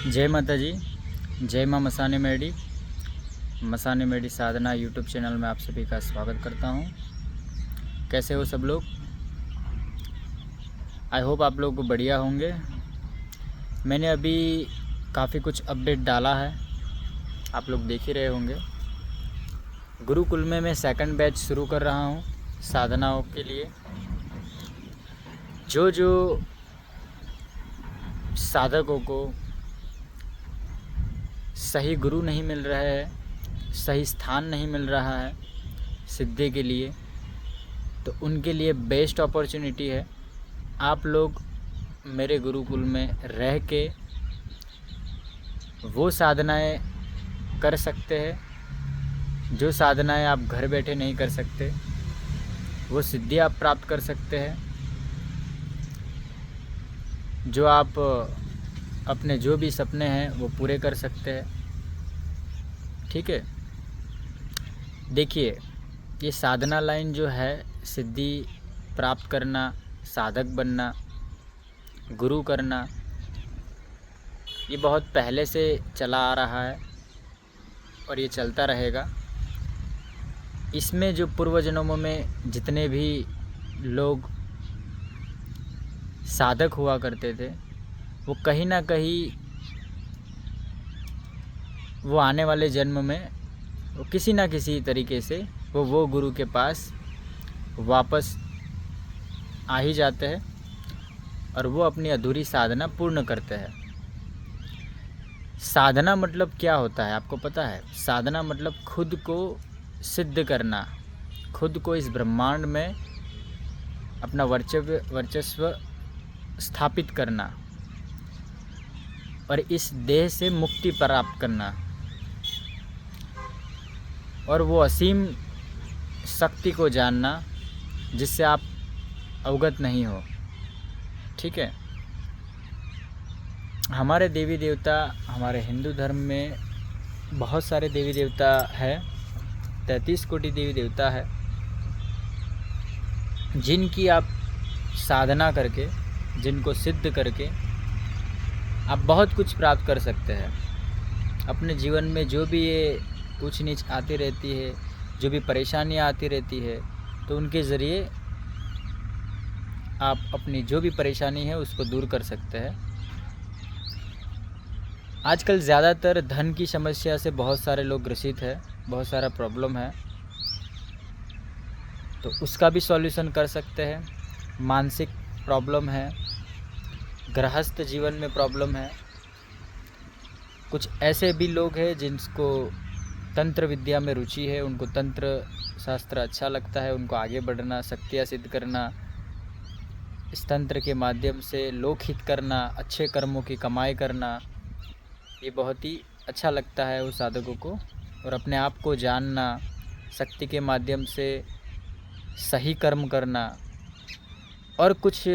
जय माता जी। जय माँ मसाने मेडी। मसाने मेडी साधना यूट्यूब चैनल में आप सभी का स्वागत करता हूँ। कैसे हो सब लोग? आई होप आप लोग बढ़िया होंगे। मैंने अभी काफ़ी कुछ अपडेट डाला है, आप लोग देख ही रहे होंगे। गुरुकुल में मैं सेकंड बैच शुरू कर रहा हूँ साधनाओं के लिए। जो साधकों को सही गुरु नहीं मिल रहा है, सही स्थान नहीं मिल रहा है सिद्धि के लिए, तो उनके लिए बेस्ट अपॉर्चुनिटी है। आप लोग मेरे गुरुकुल में रह के वो साधनाएं कर सकते हैं जो साधनाएं आप घर बैठे नहीं कर सकते, वो सिद्धि आप प्राप्त कर सकते हैं। जो आप अपने जो भी सपने हैं वो पूरे कर सकते हैं। ठीक है, देखिए, ये साधना लाइन जो है, सिद्धि प्राप्त करना, साधक बनना, गुरु करना, ये बहुत पहले से चला आ रहा है और ये चलता रहेगा। इसमें जो पूर्व जन्मों में जितने भी लोग साधक हुआ करते थे, वो कहीं ना कहीं वो आने वाले जन्म में वो किसी ना किसी तरीके से वो गुरु के पास वापस आ ही जाते हैं और वो अपनी अधूरी साधना पूर्ण करते हैं। साधना मतलब क्या होता है आपको पता है? साधना मतलब खुद को सिद्ध करना, खुद को इस ब्रह्मांड में अपना वर्चस्व स्थापित करना और इस देह से मुक्ति प्राप्त करना और वो असीम शक्ति को जानना जिससे आप अवगत नहीं हो। ठीक है, हमारे देवी देवता, हमारे हिंदू धर्म में बहुत सारे देवी देवता है, 33 कोटि देवी देवता है, जिनकी आप साधना करके, जिनको सिद्ध करके आप बहुत कुछ प्राप्त कर सकते हैं। अपने जीवन में जो भी ये ऊंच नीच आती रहती है, जो भी परेशानियां आती रहती है, तो उनके ज़रिए आप अपनी जो भी परेशानी है उसको दूर कर सकते हैं। आजकल ज़्यादातर धन की समस्या से बहुत सारे लोग ग्रसित है, बहुत सारा प्रॉब्लम है, तो उसका भी सॉल्यूशन कर सकते हैं। मानसिक प्रॉब्लम है, गृहस्थ जीवन में प्रॉब्लम है। कुछ ऐसे भी लोग हैं जिनको तंत्र विद्या में रुचि है, उनको तंत्र शास्त्र अच्छा लगता है, उनको आगे बढ़ना, शक्तियाँ सिद्ध करना, इस तंत्र के माध्यम से लोकहित करना, अच्छे कर्मों की कमाई करना, ये बहुत ही अच्छा लगता है उस साधकों को। और अपने आप को जानना, शक्ति के माध्यम से सही कर्म करना। और कुछ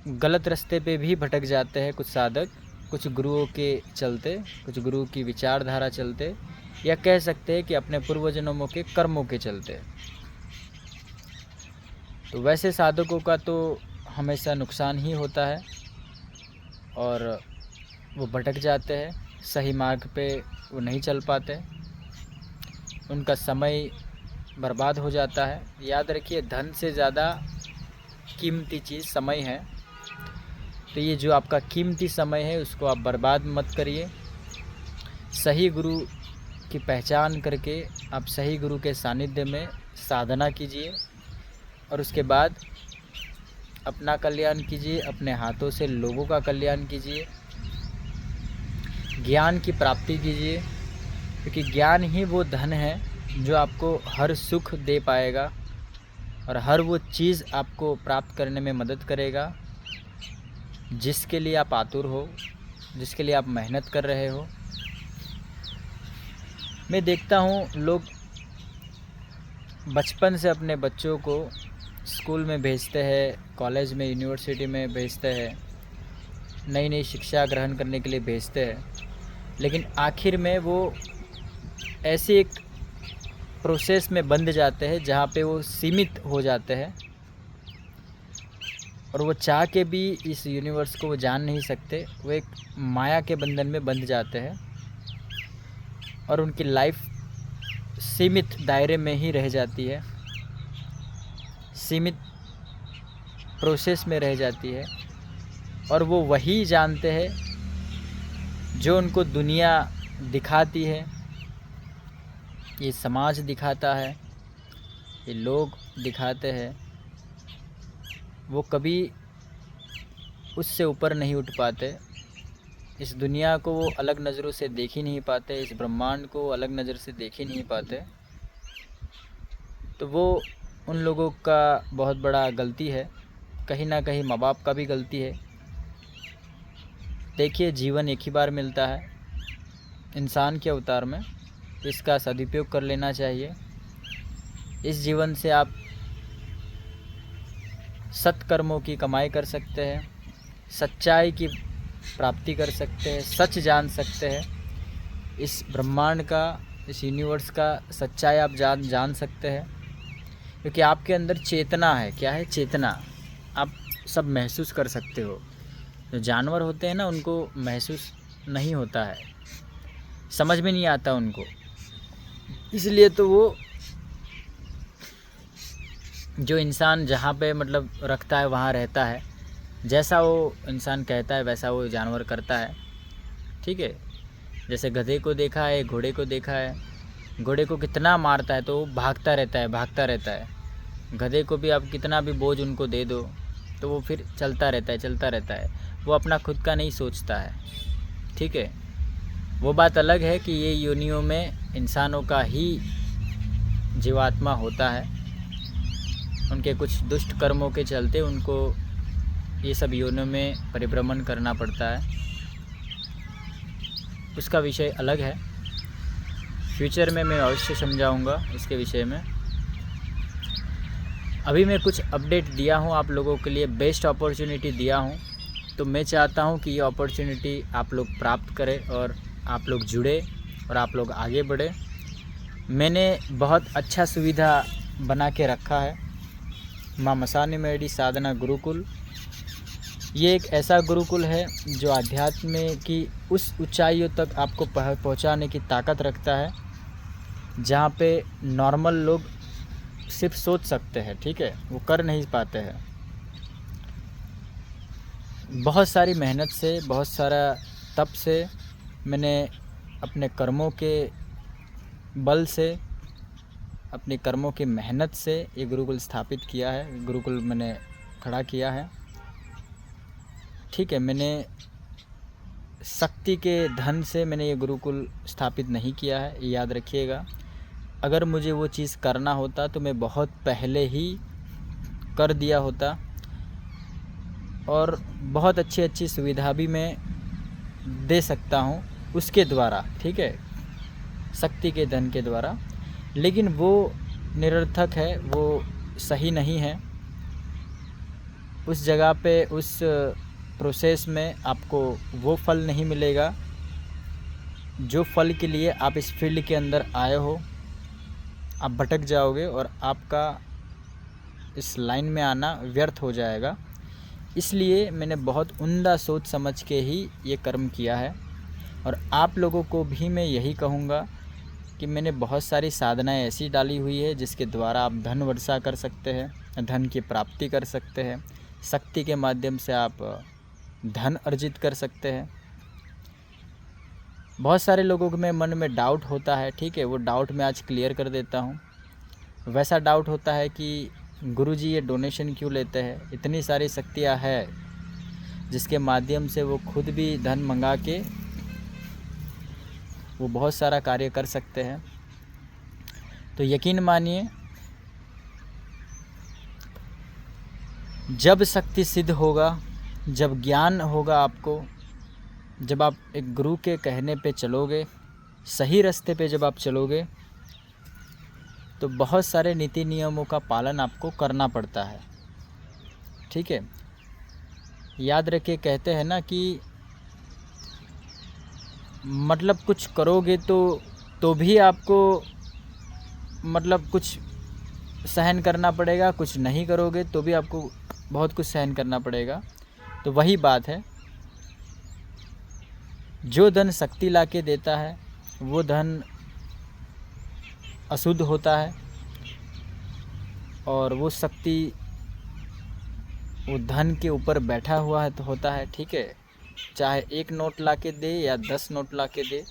गलत रास्ते पे भी भटक जाते हैं कुछ साधक, कुछ गुरुओं के चलते, कुछ गुरु की विचारधारा चलते, या कह सकते हैं कि अपने पूर्वजन्मों के कर्मों के चलते। तो वैसे साधकों का तो हमेशा नुकसान ही होता है और वो भटक जाते हैं, सही मार्ग पे वो नहीं चल पाते, उनका समय बर्बाद हो जाता है। याद रखिए, धन से ज़्यादा कीमती चीज़ समय है, तो ये जो आपका कीमती समय है उसको आप बर्बाद मत करिए। सही गुरु की पहचान करके आप सही गुरु के सानिध्य में साधना कीजिए और उसके बाद अपना कल्याण कीजिए, अपने हाथों से लोगों का कल्याण कीजिए, ज्ञान की प्राप्ति कीजिए, क्योंकि ज्ञान ही वो धन है जो आपको हर सुख दे पाएगा और हर वो चीज़ आपको प्राप्त करने में मदद करेगा जिसके लिए आप आतुर हो, जिसके लिए आप मेहनत कर रहे हो। मैं देखता हूँ लोग बचपन से अपने बच्चों को स्कूल में भेजते हैं, कॉलेज में, यूनिवर्सिटी में भेजते हैं, नई नई शिक्षा ग्रहण करने के लिए भेजते हैं, लेकिन आखिर में वो ऐसी एक प्रोसेस में बंध जाते हैं जहाँ पे वो सीमित हो जाते हैं और वो चाह के भी इस यूनिवर्स को वो जान नहीं सकते। वो एक माया के बंधन में बंध जाते हैं और उनकी लाइफ सीमित दायरे में ही रह जाती है, सीमित प्रोसेस में रह जाती है। और वो वही जानते हैं जो उनको दुनिया दिखाती है, ये समाज दिखाता है, ये लोग दिखाते हैं। वो कभी उससे ऊपर नहीं उठ पाते। इस दुनिया को वो अलग नज़रों से देख ही नहीं पाते, इस ब्रह्मांड को अलग नज़र से देख ही नहीं पाते। तो वो उन लोगों का बहुत बड़ा गलती है, कहीं ना कहीं माँ बाप का भी गलती है। देखिए, जीवन एक ही बार मिलता है इंसान के अवतार में, इसका सदुपयोग कर लेना चाहिए। इस जीवन से आप सत्कर्मों की कमाई कर सकते हैं, सच्चाई की प्राप्ति कर सकते हैं, सच जान सकते हैं। इस ब्रह्मांड का, इस यूनिवर्स का सच्चाई आप जान सकते हैं, क्योंकि आपके अंदर चेतना है। क्या है? चेतना। आप सब महसूस कर सकते हो। जो जानवर होते हैं ना, उनको महसूस नहीं होता है, समझ में नहीं आता उनको। इसलिए तो वो जो इंसान जहाँ पे मतलब रखता है वहाँ रहता है, जैसा वो इंसान कहता है वैसा वो जानवर करता है। ठीक है? जैसे गधे को देखा है, घोड़े को देखा है, घोड़े को कितना मारता है तो वो भागता रहता है, भागता रहता है। गधे को भी आप कितना भी बोझ उनको दे दो तो वो फिर चलता रहता है, चलता रहता है। वो अपना खुद का नहीं सोचता है। ठीक है? वो बात अलग है कि ये योनियों में इंसानों का ही जीवात्मा होता है। उनके कुछ दुष्ट कर्मों के चलते उनको ये सब योनियों में परिभ्रमण करना पड़ता है। उसका विषय अलग है। फ्यूचर में मैं अवश्य समझाऊंगा इसके विषय में। अभी मैं कुछ अपडेट दिया हूँ आप लोगों के लिए, बेस्ट अपॉर्चुनिटी दिया हूँ। तो मैं चाहता हूँ कि ये अपॉर्चुनिटी आप लोग प्राप्त करें और आप लोग जुड़े और आप लोग आगे बढ़े। मैंने बहुत अच्छा सुविधा बना के रखा है, माँ मसानी मेडी साधना गुरुकुल। ये एक ऐसा गुरुकुल है जो आध्यात्म की उस ऊंचाइयों तक आपको पहुंचाने की ताकत रखता है जहाँ पे नॉर्मल लोग सिर्फ सोच सकते हैं। ठीक है? वो कर नहीं पाते हैं। बहुत सारी मेहनत से, बहुत सारा तप से, मैंने अपने कर्मों के बल से, अपने कर्मों की मेहनत से ये गुरुकुल स्थापित किया है, गुरुकुल मैंने खड़ा किया है। ठीक है? मैंने शक्ति के धन से मैंने ये गुरुकुल स्थापित नहीं किया है, ये याद रखिएगा। अगर मुझे वो चीज़ करना होता तो मैं बहुत पहले ही कर दिया होता और बहुत अच्छी अच्छी सुविधा भी मैं दे सकता हूँ उसके द्वारा। ठीक है? शक्ति के धन के द्वारा। लेकिन वो निरर्थक है, वो सही नहीं है। उस जगह पे, उस प्रोसेस में आपको वो फल नहीं मिलेगा जो फल के लिए आप इस फील्ड के अंदर आए हो। आप भटक जाओगे और आपका इस लाइन में आना व्यर्थ हो जाएगा। इसलिए मैंने बहुत उम्दा सोच समझ के ही ये कर्म किया है। और आप लोगों को भी मैं यही कहूँगा कि मैंने बहुत सारी साधनाएं ऐसी डाली हुई है जिसके द्वारा आप धन वर्षा कर सकते हैं, धन की प्राप्ति कर सकते हैं। शक्ति के माध्यम से आप धन अर्जित कर सकते हैं। बहुत सारे लोगों के मन में डाउट होता है। ठीक है? वो डाउट मैं आज क्लियर कर देता हूँ। वैसा डाउट होता है कि गुरुजी ये डोनेशन क्यों लेते हैं? इतनी सारी शक्तियाँ है जिसके माध्यम से वो खुद भी धन मंगा के वो बहुत सारा कार्य कर सकते हैं। तो यकीन मानिए, जब शक्ति सिद्ध होगा, जब ज्ञान होगा आपको, जब आप एक गुरु के कहने पे चलोगे, सही रास्ते पे जब आप चलोगे, तो बहुत सारे नीति नियमों का पालन आपको करना पड़ता है। ठीक है? याद रखिए, कहते हैं ना कि मतलब कुछ करोगे तो भी आपको मतलब कुछ सहन करना पड़ेगा, कुछ नहीं करोगे तो भी आपको बहुत कुछ सहन करना पड़ेगा। तो वही बात है, जो धन शक्ति ला के देता है वो धन अशुद्ध होता है, और वो शक्ति वो धन के ऊपर बैठा हुआ है तो होता है, ठीक है। चाहे 1 नोट ला के दे या 10 नोट ला के दे,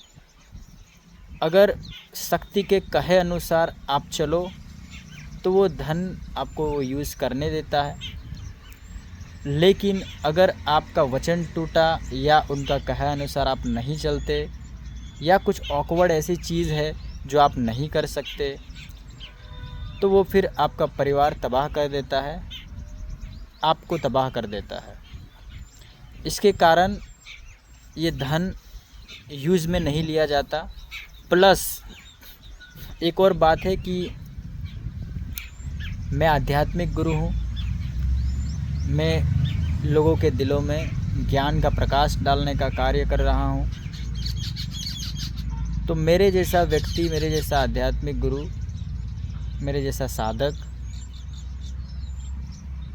अगर शक्ति के कहे अनुसार आप चलो तो वो धन आपको यूज़ करने देता है। लेकिन अगर आपका वचन टूटा या उनका कहे अनुसार आप नहीं चलते, या कुछ ऑकवर्ड ऐसी चीज़ है जो आप नहीं कर सकते, तो वो फिर आपका परिवार तबाह कर देता है, आपको तबाह कर देता है। इसके कारण ये धन यूज़ में नहीं लिया जाता। प्लस एक और बात है कि मैं आध्यात्मिक गुरु हूँ, मैं लोगों के दिलों में ज्ञान का प्रकाश डालने का कार्य कर रहा हूँ। तो मेरे जैसा व्यक्ति, मेरे जैसा आध्यात्मिक गुरु, मेरे जैसा साधक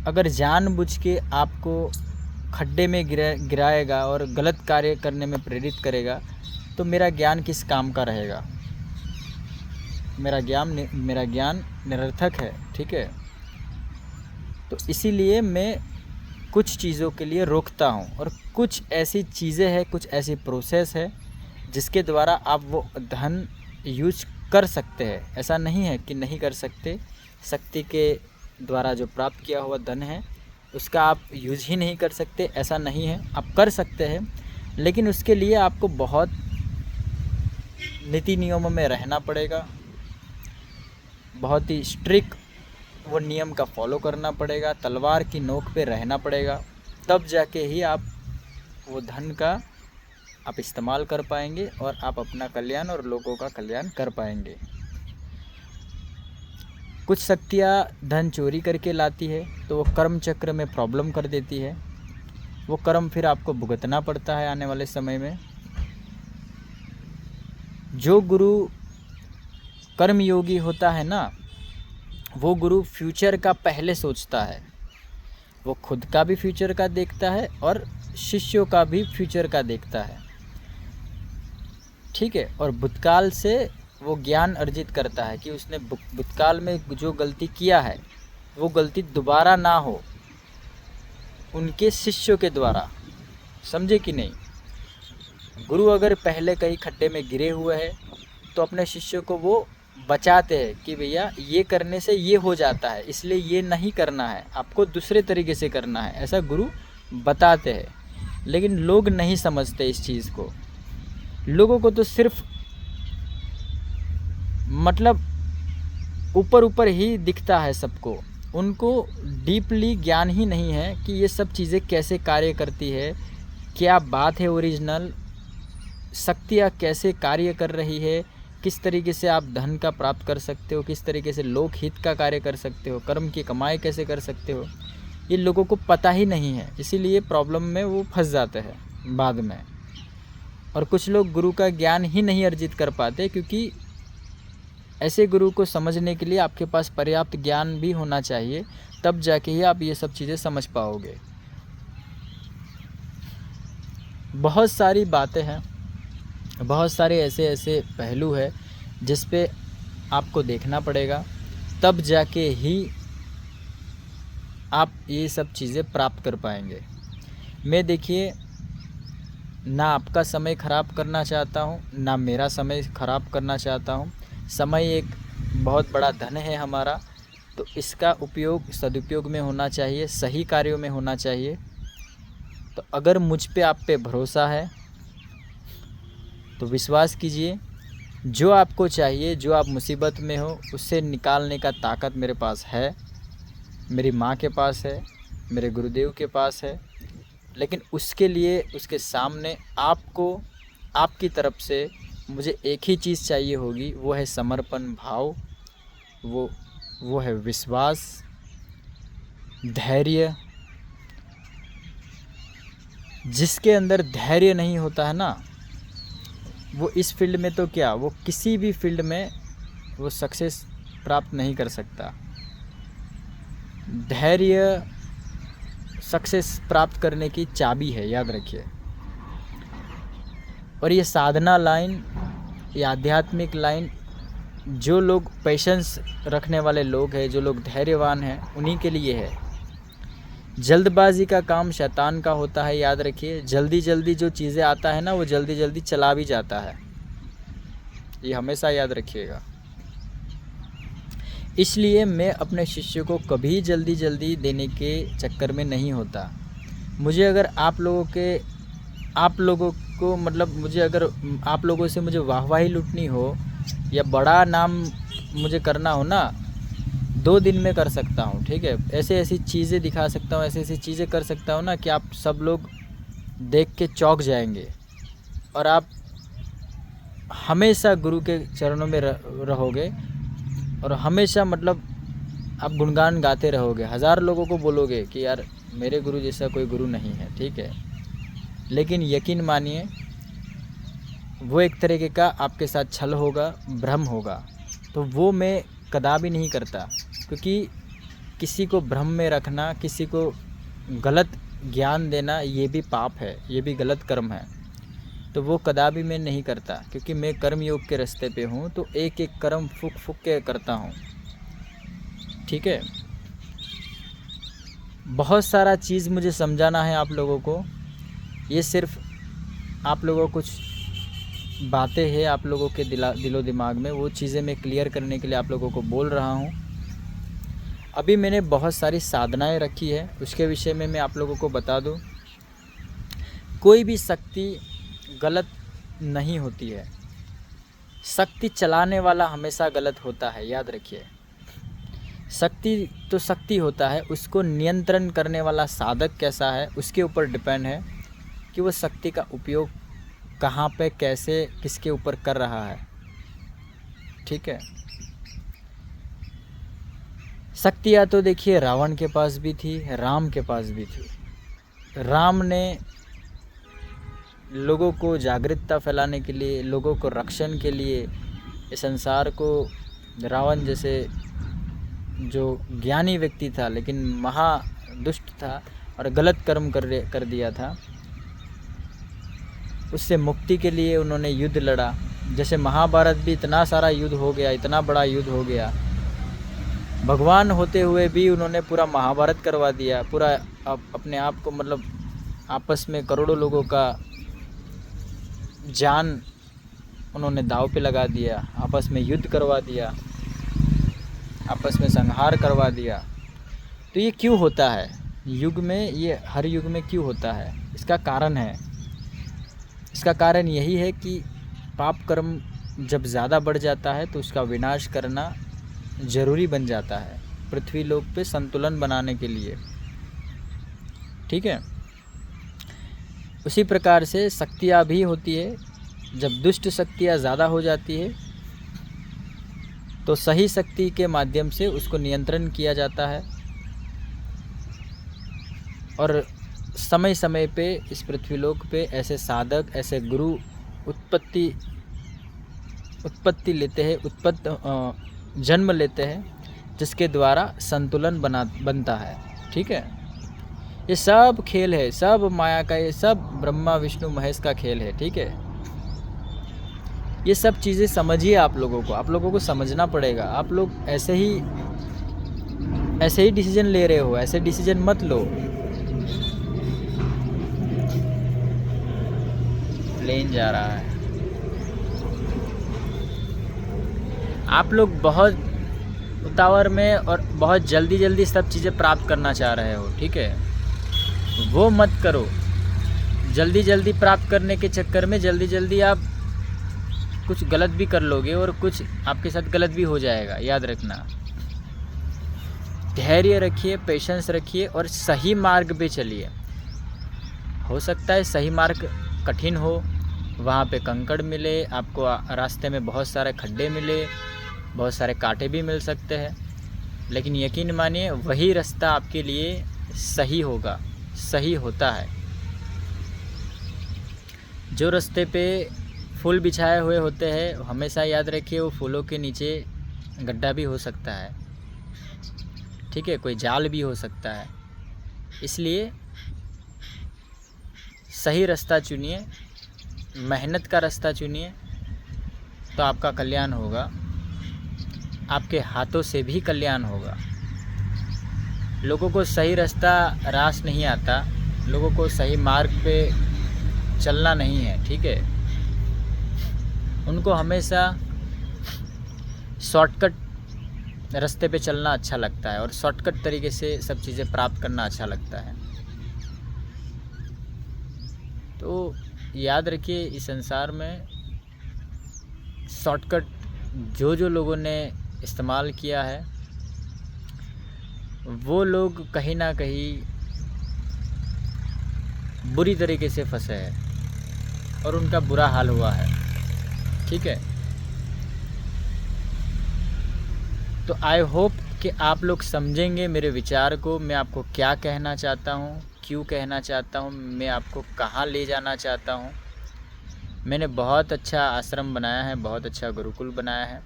अगर जानबूझ के आपको खड्डे में गिराएगा और गलत कार्य करने में प्रेरित करेगा, तो मेरा ज्ञान किस काम का रहेगा? मेरा ज्ञान निरर्थक है, ठीक है। तो इसीलिए मैं कुछ चीज़ों के लिए रोकता हूँ, और कुछ ऐसी चीज़ें हैं, कुछ ऐसी प्रोसेस है जिसके द्वारा आप वो धन यूज कर सकते हैं। ऐसा नहीं है कि नहीं कर सकते। शक्ति के द्वारा जो प्राप्त किया हुआ धन है उसका आप यूज़ ही नहीं कर सकते, ऐसा नहीं है। आप कर सकते हैं, लेकिन उसके लिए आपको बहुत नीति नियमों में रहना पड़ेगा, बहुत ही स्ट्रिक्ट वो नियम का फॉलो करना पड़ेगा, तलवार की नोक पे रहना पड़ेगा, तब जाके ही आप वो धन का आप इस्तेमाल कर पाएंगे और आप अपना कल्याण और लोगों का कल्याण कर पाएंगे। कुछ शक्तियाँ धन चोरी करके लाती है तो वो कर्म चक्र में प्रॉब्लम कर देती है, वो कर्म फिर आपको भुगतना पड़ता है आने वाले समय में। जो गुरु कर्म योगी होता है ना, वो गुरु फ्यूचर का पहले सोचता है। वो खुद का भी फ्यूचर का देखता है और शिष्यों का भी फ्यूचर का देखता है, ठीक है। और भूतकाल से वो ज्ञान अर्जित करता है कि उसने भूतकाल में जो गलती किया है वो गलती दोबारा ना हो उनके शिष्यों के द्वारा, समझे कि नहीं। गुरु अगर पहले कहीं खड्डे में गिरे हुए हैं तो अपने शिष्यों को वो बचाते हैं कि भैया ये करने से ये हो जाता है, इसलिए ये नहीं करना है, आपको दूसरे तरीके से करना है, ऐसा गुरु बताते हैं। लेकिन लोग नहीं समझते इस चीज़ को। लोगों को तो सिर्फ मतलब ऊपर ऊपर ही दिखता है सबको, उनको डीपली ज्ञान ही नहीं है कि ये सब चीज़ें कैसे कार्य करती है, क्या बात है ओरिजिनल, शक्तियाँ कैसे कार्य कर रही है, किस तरीके से आप धन का प्राप्त कर सकते हो, किस तरीके से लोक हित का कार्य कर सकते हो, कर्म की कमाई कैसे कर सकते हो, ये लोगों को पता ही नहीं है। इसीलिए प्रॉब्लम में वो फंस जाते हैं बाद में। और कुछ लोग गुरु का ज्ञान ही नहीं अर्जित कर पाते, क्योंकि ऐसे गुरु को समझने के लिए आपके पास पर्याप्त ज्ञान भी होना चाहिए, तब जाके ही आप ये सब चीज़ें समझ पाओगे। बहुत सारी बातें हैं, बहुत सारे ऐसे पहलू है जिस पे आपको देखना पड़ेगा, तब जाके ही आप ये सब चीज़ें प्राप्त कर पाएंगे। मैं देखिए ना आपका समय ख़राब करना चाहता हूँ, ना मेरा समय ख़राब करना चाहता हूँ। समय एक बहुत बड़ा धन है हमारा, तो इसका उपयोग सदुपयोग में होना चाहिए, सही कार्यों में होना चाहिए। तो अगर मुझ पे आप पे भरोसा है तो विश्वास कीजिए, जो आपको चाहिए, जो आप मुसीबत में हो उससे निकालने का ताकत मेरे पास है, मेरी माँ के पास है, मेरे गुरुदेव के पास है। लेकिन उसके लिए उसके सामने आपको आपकी तरफ से मुझे एक ही चीज़ चाहिए होगी, वो है समर्पण भाव, वो है विश्वास, धैर्य। जिसके अंदर धैर्य नहीं होता है ना, वो इस फील्ड में तो क्या, वो किसी भी फील्ड में वो सक्सेस प्राप्त नहीं कर सकता। धैर्य सक्सेस प्राप्त करने की चाबी है, याद रखिए। और ये साधना लाइन, ये आध्यात्मिक लाइन, जो लोग पेशेंस रखने वाले लोग हैं, जो लोग धैर्यवान हैं, उन्हीं के लिए है। जल्दबाजी का काम शैतान का होता है, याद रखिए। जल्दी जल्दी जो चीज़ें आता है ना, वो जल्दी जल्दी चला भी जाता है, ये हमेशा याद रखिएगा। इसलिए मैं अपने शिष्य को कभी जल्दी जल्दी देने के चक्कर में नहीं होता। मुझे अगर आप लोगों को मतलब मुझे अगर आप लोगों से मुझे वाहवाही लूटनी हो या बड़ा नाम मुझे करना हो ना, 2 दिन में कर सकता हूँ, ठीक है। ऐसी चीज़ें दिखा सकता हूँ, ऐसी चीज़ें कर सकता हूँ ना कि आप सब लोग देख के चौंक जाएंगे और आप हमेशा गुरु के चरणों में रहोगे और हमेशा मतलब आप गुणगान गाते रहोगे। 1000 लोगों को बोलोगे कि यार मेरे गुरु जैसा कोई गुरु नहीं है, ठीक है। लेकिन यकीन मानिए वो एक तरीके का आपके साथ छल होगा, भ्रम होगा। तो वो मैं कदापि नहीं करता, क्योंकि किसी को भ्रम में रखना, किसी को गलत ज्ञान देना, ये भी पाप है, ये भी गलत कर्म है। तो वो कदापि मैं नहीं करता, क्योंकि मैं कर्म योग के रास्ते पे हूँ। तो एक एक कर्म फूक फूक के करता हूँ, ठीक है। बहुत सारा चीज़ मुझे समझाना है आप लोगों को। ये सिर्फ आप लोगों को कुछ बातें हैं आप लोगों के दिलो दिमाग में, वो चीज़ें मैं क्लियर करने के लिए आप लोगों को बोल रहा हूँ। अभी मैंने बहुत सारी साधनाएं रखी है, उसके विषय में मैं आप लोगों को बता दूँ। कोई भी शक्ति गलत नहीं होती है, शक्ति चलाने वाला हमेशा गलत होता है, याद रखिए। शक्ति तो शक्ति होता है, उसको नियंत्रण करने वाला साधक कैसा है उसके ऊपर डिपेंड है कि वो शक्ति का उपयोग कहाँ पे, कैसे, किसके ऊपर कर रहा है, ठीक है। शक्तियाँ तो देखिए रावण के पास भी थी, राम के पास भी थी। राम ने लोगों को जागरूकता फैलाने के लिए, लोगों को रक्षण के लिए, इस संसार को, रावण जैसे जो ज्ञानी व्यक्ति था लेकिन महा दुष्ट था और गलत कर्म कर दिया था, उससे मुक्ति के लिए उन्होंने युद्ध लड़ा। जैसे महाभारत भी इतना सारा युद्ध हो गया, इतना बड़ा युद्ध हो गया, भगवान होते हुए भी उन्होंने पूरा महाभारत करवा दिया। पूरा अपने आप को मतलब आपस में करोड़ों लोगों का जान उन्होंने दांव पे लगा दिया, आपस में युद्ध करवा दिया, आपस में संहार करवा दिया। तो ये क्यों होता है युग में, ये हर युग में क्यों होता है? इसका कारण है, इसका कारण यही है कि पाप कर्म जब ज़्यादा बढ़ जाता है तो उसका विनाश करना ज़रूरी बन जाता है पृथ्वी लोक पे संतुलन बनाने के लिए, ठीक है। उसी प्रकार से शक्तियाँ भी होती है। जब दुष्ट शक्तियाँ ज़्यादा हो जाती है तो सही शक्ति के माध्यम से उसको नियंत्रण किया जाता है और समय समय पे इस पृथ्वीलोक पे ऐसे साधक, ऐसे गुरु उत्पत्ति लेते हैं, जन्म लेते हैं, जिसके द्वारा संतुलन बनता है, ठीक है। ये सब खेल है, सब माया का, ये सब ब्रह्मा विष्णु महेश का खेल है, ठीक है। ये सब चीज़ें समझिए, आप लोगों को समझना पड़ेगा। आप लोग ऐसे ही डिसीजन ले रहे हो, ऐसे डिसीजन मत लो। प्लेन जा रहा है, आप लोग बहुत उतावल में और बहुत जल्दी सब चीज़ें प्राप्त करना चाह रहे हो, ठीक है। वो मत करो। जल्दी प्राप्त करने के चक्कर में जल्दी आप कुछ गलत भी कर लोगे और कुछ आपके साथ गलत भी हो जाएगा, याद रखना। धैर्य रखिए, पेशेंस रखिए और सही मार्ग पे चलिए। हो सकता है सही मार्ग कठिन हो, वहाँ पे कंकड़ मिले आपको, रास्ते में बहुत सारे खड्डे मिले, बहुत सारे कांटे भी मिल सकते हैं, लेकिन यकीन मानिए वही रास्ता आपके लिए सही होगा, सही होता है। जो रास्ते पे फूल बिछाए हुए होते हैं, हमेशा याद रखिए वो फूलों के नीचे गड्ढा भी हो सकता है, ठीक है, कोई जाल भी हो सकता है। इसलिए सही रास्ता चुनिए, मेहनत का रास्ता चुनिए, तो आपका कल्याण होगा, आपके हाथों से भी कल्याण होगा। लोगों को सही रास नहीं आता, लोगों को सही मार्ग पे चलना नहीं है, ठीक है। उनको हमेशा शॉर्टकट रास्ते पे चलना अच्छा लगता है और शॉर्टकट तरीके से सब चीज़ें प्राप्त करना अच्छा लगता है। तो याद रखिए, इस संसार में शॉर्टकट जो लोगों ने इस्तेमाल किया है, वो लोग कहीं ना कहीं बुरी तरीके से फंसे हैं और उनका बुरा हाल हुआ है, ठीक है। तो आई होप कि आप लोग समझेंगे मेरे विचार को, मैं आपको क्या कहना चाहता हूँ, क्यों कहना चाहता हूँ, मैं आपको कहाँ ले जाना चाहता हूँ। मैंने बहुत अच्छा आश्रम बनाया है, बहुत अच्छा गुरुकुल बनाया है।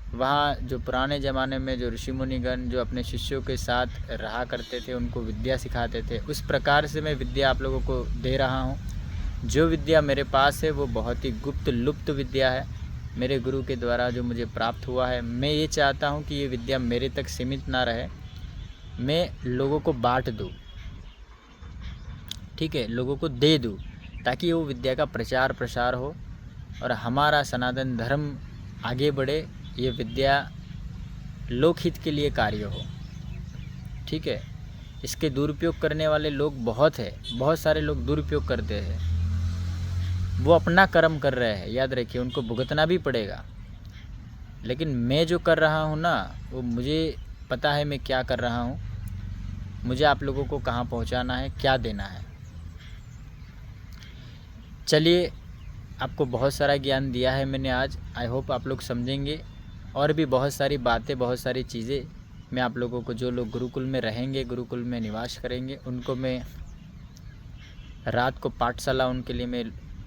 वहाँ जो पुराने ज़माने में जो ऋषि मुनिगण जो अपने शिष्यों के साथ रहा करते थे, उनको विद्या सिखाते थे, उस प्रकार से मैं विद्या आप लोगों को दे रहा हूँ। जो विद्या मेरे पास है वो बहुत ही गुप्त लुप्त विद्या है, मेरे गुरु के द्वारा जो मुझे प्राप्त हुआ है। मैं ये चाहता हूँ कि ये विद्या मेरे तक सीमित ना रहे, मैं लोगों को बांट दूँ, ठीक है, लोगों को दे दूँ, ताकि वो विद्या का प्रचार प्रसार हो और हमारा सनातन धर्म आगे बढ़े। ये विद्या लोकहित के लिए कार्य हो, ठीक है। इसके दुरुपयोग करने वाले लोग बहुत है, बहुत सारे लोग दुरुपयोग करते हैं, वो अपना कर्म कर रहे हैं, याद रखिए, उनको भुगतना भी पड़ेगा। लेकिन मैं जो कर रहा हूँ ना, वो मुझे पता है मैं क्या कर रहा हूँ, मुझे आप लोगों को कहाँ पहुँचाना है, क्या देना है। चलिए, आपको बहुत सारा ज्ञान दिया है मैंने आज, आई होप आप लोग समझेंगे। और भी बहुत सारी बातें, बहुत सारी चीज़ें मैं आप लोगों को, जो लोग गुरुकुल में रहेंगे, गुरुकुल में निवास करेंगे, उनको मैं रात को पाठशाला उनके लिए मैं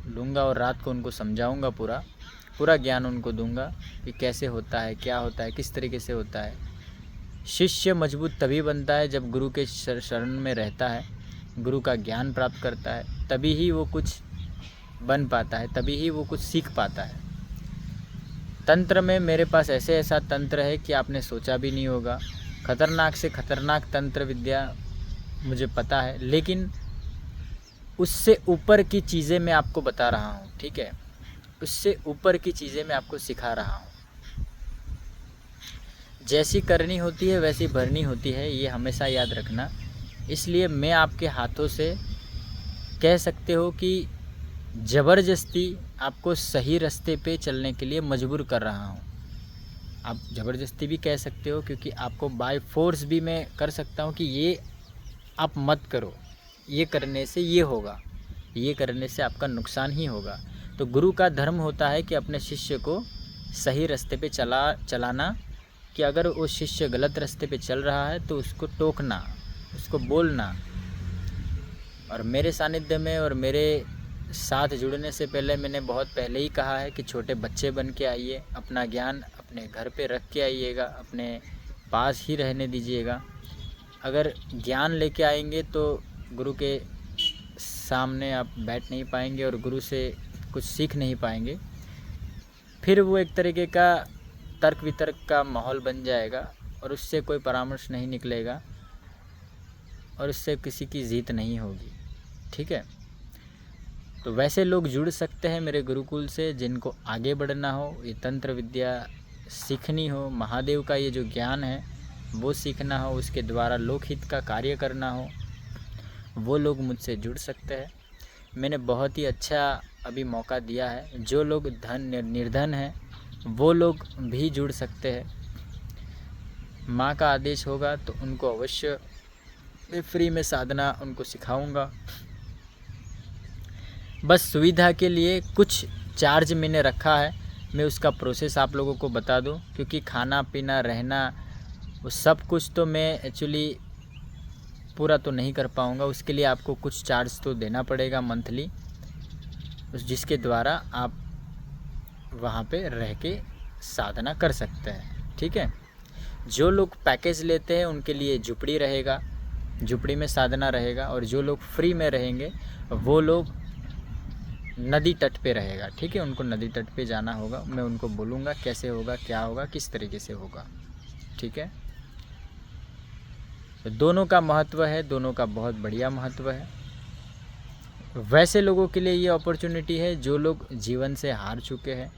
लूँगा और रात को उनको समझाऊँगा, पूरा ज्ञान उनको दूंगा कि कैसे होता है, क्या होता है, किस तरीके से होता है। शिष्य मजबूत तभी बनता है जब गुरु के शरण में रहता है, गुरु का ज्ञान प्राप्त करता है, तभी ही वो कुछ बन पाता है, तभी ही वो कुछ सीख पाता है। तंत्र में मेरे पास ऐसा तंत्र है कि आपने सोचा भी नहीं होगा। खतरनाक से खतरनाक तंत्र विद्या मुझे पता है, लेकिन उससे ऊपर की चीज़ें मैं आपको बता रहा हूँ, ठीक है। उससे ऊपर की चीज़ें मैं आपको सिखा रहा हूँ। जैसी करनी होती है वैसी भरनी होती है, ये हमेशा याद रखना। इसलिए मैं आपके हाथों से, कह सकते हो कि ज़बरदस्ती आपको सही रास्ते पे चलने के लिए मजबूर कर रहा हूँ। आप ज़बरदस्ती भी कह सकते हो, क्योंकि आपको बाय फोर्स भी मैं कर सकता हूँ कि ये आप मत करो, ये करने से ये होगा, ये करने से आपका नुकसान ही होगा। तो गुरु का धर्म होता है कि अपने शिष्य को सही रास्ते पे चलाना, कि अगर वो शिष्य गलत रास्ते पे चल रहा है तो उसको टोकना, उसको बोलना। और मेरे सानिध्य में और मेरे साथ जुड़ने से पहले मैंने बहुत पहले ही कहा है कि छोटे बच्चे बन के आइए, अपना ज्ञान अपने घर पे रख के आइएगा, अपने पास ही रहने दीजिएगा। अगर ज्ञान लेके आएंगे तो गुरु के सामने आप बैठ नहीं पाएंगे और गुरु से कुछ सीख नहीं पाएंगे। फिर वो एक तरीके का तर्क वितर्क का माहौल बन जाएगा और उससे कोई परामर्श नहीं निकलेगा और उससे किसी की जीत नहीं होगी, ठीक है। तो वैसे लोग जुड़ सकते हैं मेरे गुरुकुल से जिनको आगे बढ़ना हो, ये तंत्र विद्या सीखनी हो, महादेव का ये जो ज्ञान है वो सीखना हो, उसके द्वारा लोकहित का कार्य करना हो, वो लोग मुझसे जुड़ सकते हैं। मैंने बहुत ही अच्छा अभी मौका दिया है, जो लोग निर्धन हैं वो लोग भी जुड़ सकते हैं। माँ का आदेश होगा तो उनको अवश्य मैं फ्री में साधना उनको सिखाऊंगा। बस सुविधा के लिए कुछ चार्ज मैंने रखा है, मैं उसका प्रोसेस आप लोगों को बता दूं, क्योंकि खाना पीना रहना वो सब कुछ तो मैं एक्चुअली पूरा तो नहीं कर पाऊंगा। उसके लिए आपको कुछ चार्ज तो देना पड़ेगा मंथली, जिसके द्वारा आप वहाँ पे रह के साधना कर सकते हैं, ठीक है। जो लोग पैकेज लेते हैं उनके लिए झुपड़ी रहेगा, झुपड़ी में साधना रहेगा, और जो लोग फ्री में रहेंगे वो लोग नदी तट पे रहेगा, ठीक है। उनको नदी तट पे जाना होगा, मैं उनको बोलूँगा कैसे होगा, क्या होगा, किस तरीके से होगा, ठीक है। तो दोनों का महत्व है, दोनों का बहुत बढ़िया महत्व है। वैसे लोगों के लिए ये अपॉर्चुनिटी है जो लोग जीवन से हार चुके हैं,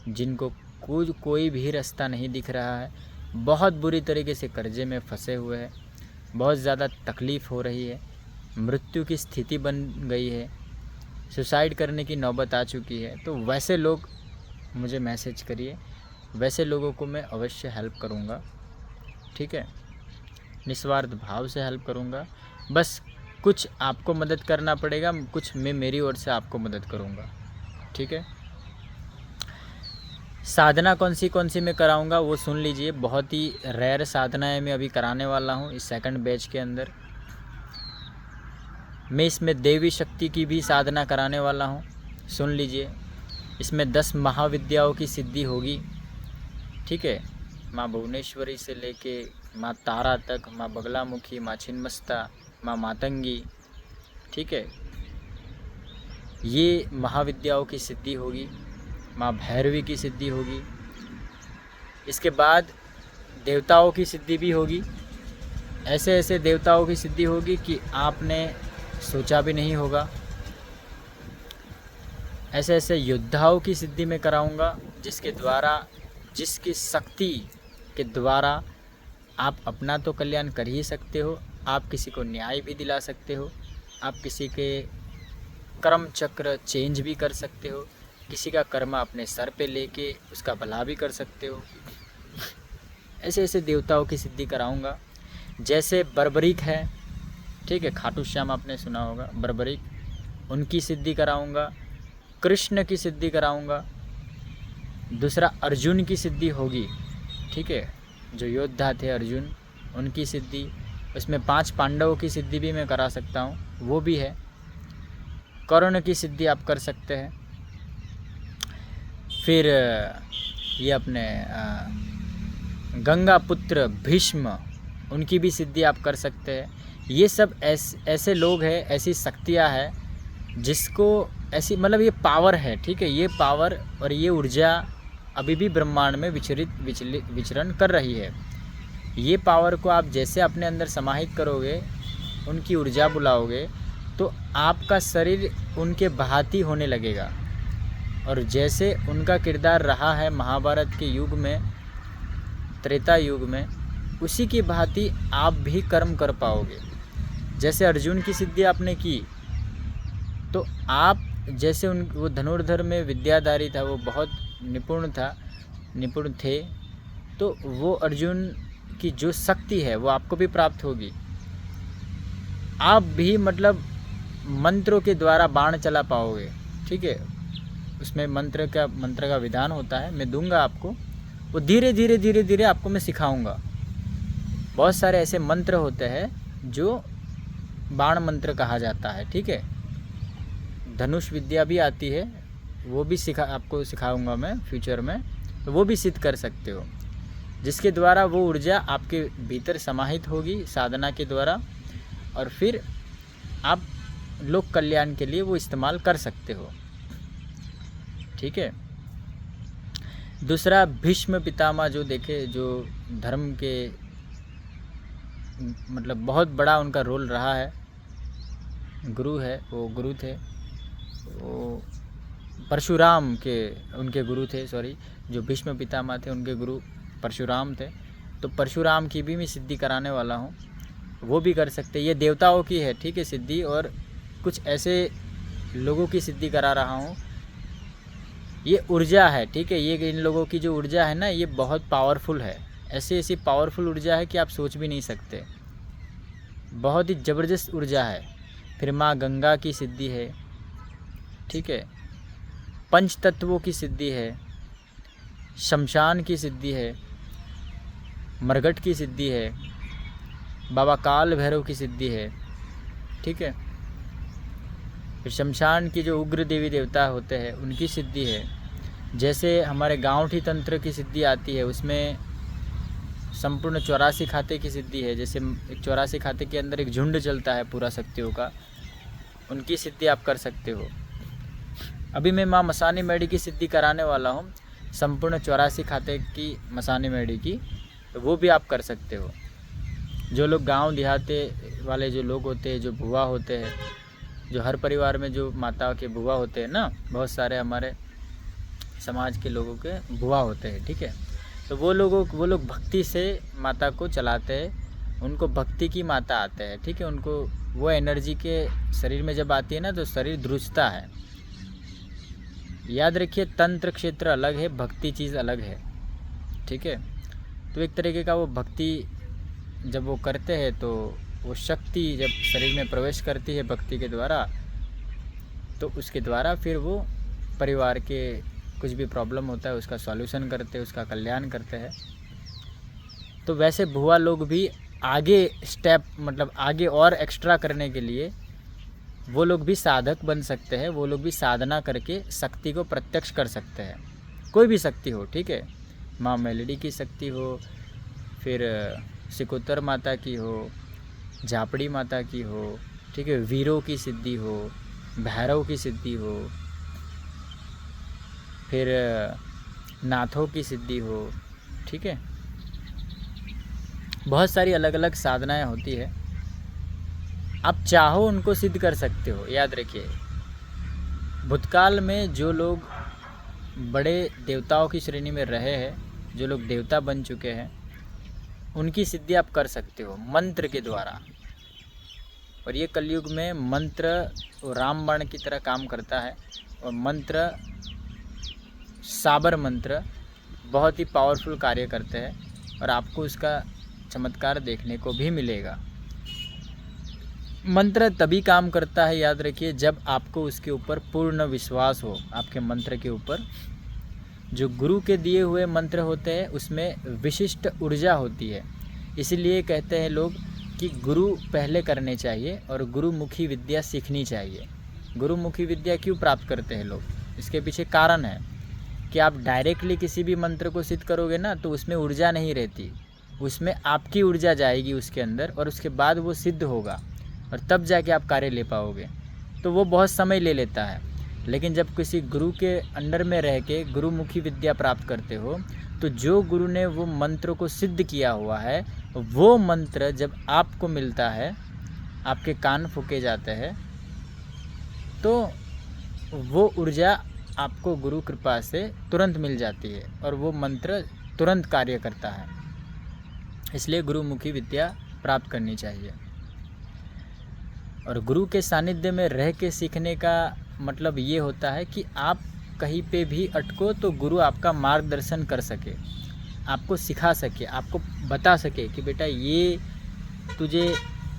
जिनको कोई भी रास्ता नहीं दिख रहा है, बहुत बुरी तरीके से कर्जे में फंसे हुए हैं, बहुत ज़्यादा तकलीफ़ हो रही है, मृत्यु की स्थिति बन गई है, सुसाइड करने की नौबत आ चुकी है। तो वैसे लोग मुझे मैसेज करिए, वैसे लोगों को मैं अवश्य हेल्प करूँगा, ठीक है। निस्वार्थ भाव से हेल्प करूँगा। बस कुछ आपको मदद करना पड़ेगा, कुछ मैं मेरी ओर से आपको मदद करूँगा, ठीक है। साधना कौन सी मैं कराऊँगा वो सुन लीजिए। बहुत ही रेयर साधनाएं मैं अभी कराने वाला हूँ इस सेकंड बैच के अंदर। मैं इसमें देवी शक्ति की भी साधना कराने वाला हूँ, सुन लीजिए। इसमें 10 महाविद्याओं की सिद्धि होगी, ठीक है। माँ भुवनेश्वरी से लेके माँ तारा तक, माँ बगलामुखी, माँ छिन्नमस्ता, माँ मातंगी, ठीक है। ये महाविद्याओं की सिद्धि होगी। माँ भैरवी की सिद्धि होगी। इसके बाद देवताओं की सिद्धि भी होगी। ऐसे ऐसे देवताओं की सिद्धि होगी कि आपने सोचा भी नहीं होगा। ऐसे ऐसे योद्धाओं की सिद्धि में कराऊंगा, जिसके द्वारा, जिसकी शक्ति के द्वारा आप अपना तो कल्याण कर ही सकते हो, आप किसी को न्याय भी दिला सकते हो, आप किसी के कर्म चक्र चेंज भी कर सकते हो, किसी का कर्म अपने सर पे लेके उसका भला भी कर सकते हो। ऐसे ऐसे देवताओं की सिद्धि कराऊंगा। जैसे बर्बरीक है, ठीक है, खाटू श्याम आपने सुना होगा, बर्बरीक, उनकी सिद्धि कराऊंगा। कृष्ण की सिद्धि कराऊंगा। दूसरा अर्जुन की सिद्धि होगी, ठीक है, जो योद्धा थे अर्जुन, उनकी सिद्धि। उसमें 5 पांडवों की सिद्धि भी मैं करा सकता हूँ, वो भी है। कर्ण की सिद्धि आप कर सकते हैं। फिर ये अपने गंगा पुत्र भीष्म, उनकी भी सिद्धि आप कर सकते हैं। ये सब ऐसे लोग हैं, ऐसी शक्तियाँ हैं जिसको ऐसी, मतलब ये पावर है, ठीक है। ये पावर और ये ऊर्जा अभी भी ब्रह्मांड में विचरण कर रही है। ये पावर को आप जैसे अपने अंदर समाहित करोगे, उनकी ऊर्जा बुलाओगे, तो आपका शरीर उनके भांति होने लगेगा। और जैसे उनका किरदार रहा है महाभारत के युग में, त्रेता युग में, उसी की भांति आप भी कर्म कर पाओगे। जैसे अर्जुन की सिद्धि आपने की, तो आप जैसे वो धनुर्धर में विद्याधारी था, वो बहुत निपुण थे, तो वो अर्जुन की जो शक्ति है वो आपको भी प्राप्त होगी। आप भी मतलब मंत्रों के द्वारा बाण चला पाओगे, ठीक है। उसमें मंत्र का विधान होता है, मैं दूंगा आपको, वो धीरे धीरे आपको मैं सिखाऊंगा। बहुत सारे ऐसे मंत्र होते हैं जो बाण मंत्र कहा जाता है, ठीक है। धनुष विद्या भी आती है, वो भी आपको सिखाऊंगा मैं फ्यूचर में, तो वो भी सिद्ध कर सकते हो, जिसके द्वारा वो ऊर्जा आपके भीतर समाहित होगी साधना के द्वारा, और फिर आप लोक कल्याण के लिए वो इस्तेमाल कर सकते हो, ठीक है। दूसरा भीष्म पितामह, जो देखे, जो धर्म के मतलब बहुत बड़ा उनका रोल रहा है, गुरु है, वो गुरु थे, वो परशुराम के उनके गुरु थे, सॉरी, जो भीष्म पितामह थे उनके गुरु परशुराम थे। तो परशुराम की भी मैं सिद्धि कराने वाला हूँ, वो भी कर सकते। ये देवताओं की है, ठीक है, सिद्धि, और कुछ ऐसे लोगों की सिद्धि करा रहा हूँ। ये ऊर्जा है, ठीक है, ये इन लोगों की जो ऊर्जा है ना, ये बहुत पावरफुल है। ऐसी पावरफुल ऊर्जा है कि आप सोच भी नहीं सकते, बहुत ही ज़बरदस्त ऊर्जा है। फिर माँ गंगा की सिद्धि है, ठीक है, पंच तत्वों की सिद्धि है, शमशान की सिद्धि है, मरघट की सिद्धि है, बाबा काल भैरव की सिद्धि है, ठीक है। फिर शमशान की जो उग्र देवी देवता होते हैं उनकी सिद्धि है। जैसे हमारे गांवठी तंत्र की सिद्धि आती है, उसमें संपूर्ण 84 खाते की सिद्धि है। जैसे एक 84 खाते के अंदर एक झुंड चलता है पूरा शक्तियों का, उनकी सिद्धि आप कर सकते हो। अभी मैं माँ मसानी मेडी की सिद्धि कराने वाला हूँ, संपूर्ण 84 खाते की मसानी मेडी की, तो वो भी आप कर सकते हो। जो लोग गांव देहाते वाले जो लोग होते हैं, जो बुआ होते हैं, जो हर परिवार में जो माता के बुआ होते हैं ना, बहुत सारे हमारे समाज के लोगों के बुआ होते हैं, ठीक है। तो वो लोग भक्ति से माता को चलाते हैं, उनको भक्ति की माता आते हैं, ठीक है। उनको वो एनर्जी के शरीर में जब आती है ना, तो शरीर ध्रुजता है। याद रखिए, तंत्र क्षेत्र अलग है, भक्ति चीज़ अलग है, ठीक है। तो एक तरीके का वो भक्ति जब वो करते हैं, तो वो शक्ति जब शरीर में प्रवेश करती है भक्ति के द्वारा, तो उसके द्वारा फिर वो परिवार के कुछ भी प्रॉब्लम होता है उसका सॉल्यूशन करते हैं, उसका कल्याण करते हैं। तो वैसे बुआ लोग भी आगे स्टेप, मतलब आगे और एक्स्ट्रा करने के लिए वो लोग भी साधक बन सकते हैं। वो लोग भी साधना करके शक्ति को प्रत्यक्ष कर सकते हैं, कोई भी शक्ति हो, ठीक है। माँ मेलडी की शक्ति हो, फिर सिकोतर माता की हो, झापड़ी माता की हो, ठीक है, वीरों की सिद्धि हो, भैरव की सिद्धि हो, फिर नाथों की सिद्धि हो, ठीक है। बहुत सारी अलग अलग साधनाएं होती है, आप चाहो उनको सिद्ध कर सकते हो। याद रखिए, भूतकाल में जो लोग बड़े देवताओं की श्रेणी में रहे हैं, जो लोग देवता बन चुके हैं, उनकी सिद्धि आप कर सकते हो मंत्र के द्वारा। और ये कलयुग में मंत्र रामबाण की तरह काम करता है, और मंत्र साबर मंत्र बहुत ही पावरफुल कार्य करते हैं, और आपको उसका चमत्कार देखने को भी मिलेगा। मंत्र तभी काम करता है, याद रखिए, जब आपको उसके ऊपर पूर्ण विश्वास हो। आपके मंत्र के ऊपर जो गुरु के दिए हुए मंत्र होते हैं, उसमें विशिष्ट ऊर्जा होती है। इसीलिए कहते हैं लोग कि गुरु पहले करने चाहिए और गुरुमुखी विद्या सीखनी चाहिए। गुरुमुखी विद्या क्यों प्राप्त करते हैं लोग, इसके पीछे कारण है कि आप डायरेक्टली किसी भी मंत्र को सिद्ध करोगे ना, तो उसमें ऊर्जा नहीं रहती, उसमें आपकी ऊर्जा जाएगी उसके अंदर, और उसके बाद वो सिद्ध होगा, और तब जाके आप कार्य ले पाओगे। तो वो बहुत समय ले लेता है। लेकिन जब किसी गुरु के अंडर में रह के गुरुमुखी विद्या प्राप्त करते हो, तो जो गुरु ने वो मंत्र को सिद्ध किया हुआ है, वो मंत्र जब आपको मिलता है, आपके कान फूके जाते हैं, तो वो ऊर्जा आपको गुरु कृपा से तुरंत मिल जाती है, और वो मंत्र तुरंत कार्य करता है। इसलिए गुरुमुखी विद्या प्राप्त करनी चाहिए। और गुरु के सानिध्य में रह के सीखने का मतलब ये होता है कि आप कहीं पे भी अटको तो गुरु आपका मार्गदर्शन कर सके, आपको सिखा सके, आपको बता सके कि बेटा ये तुझे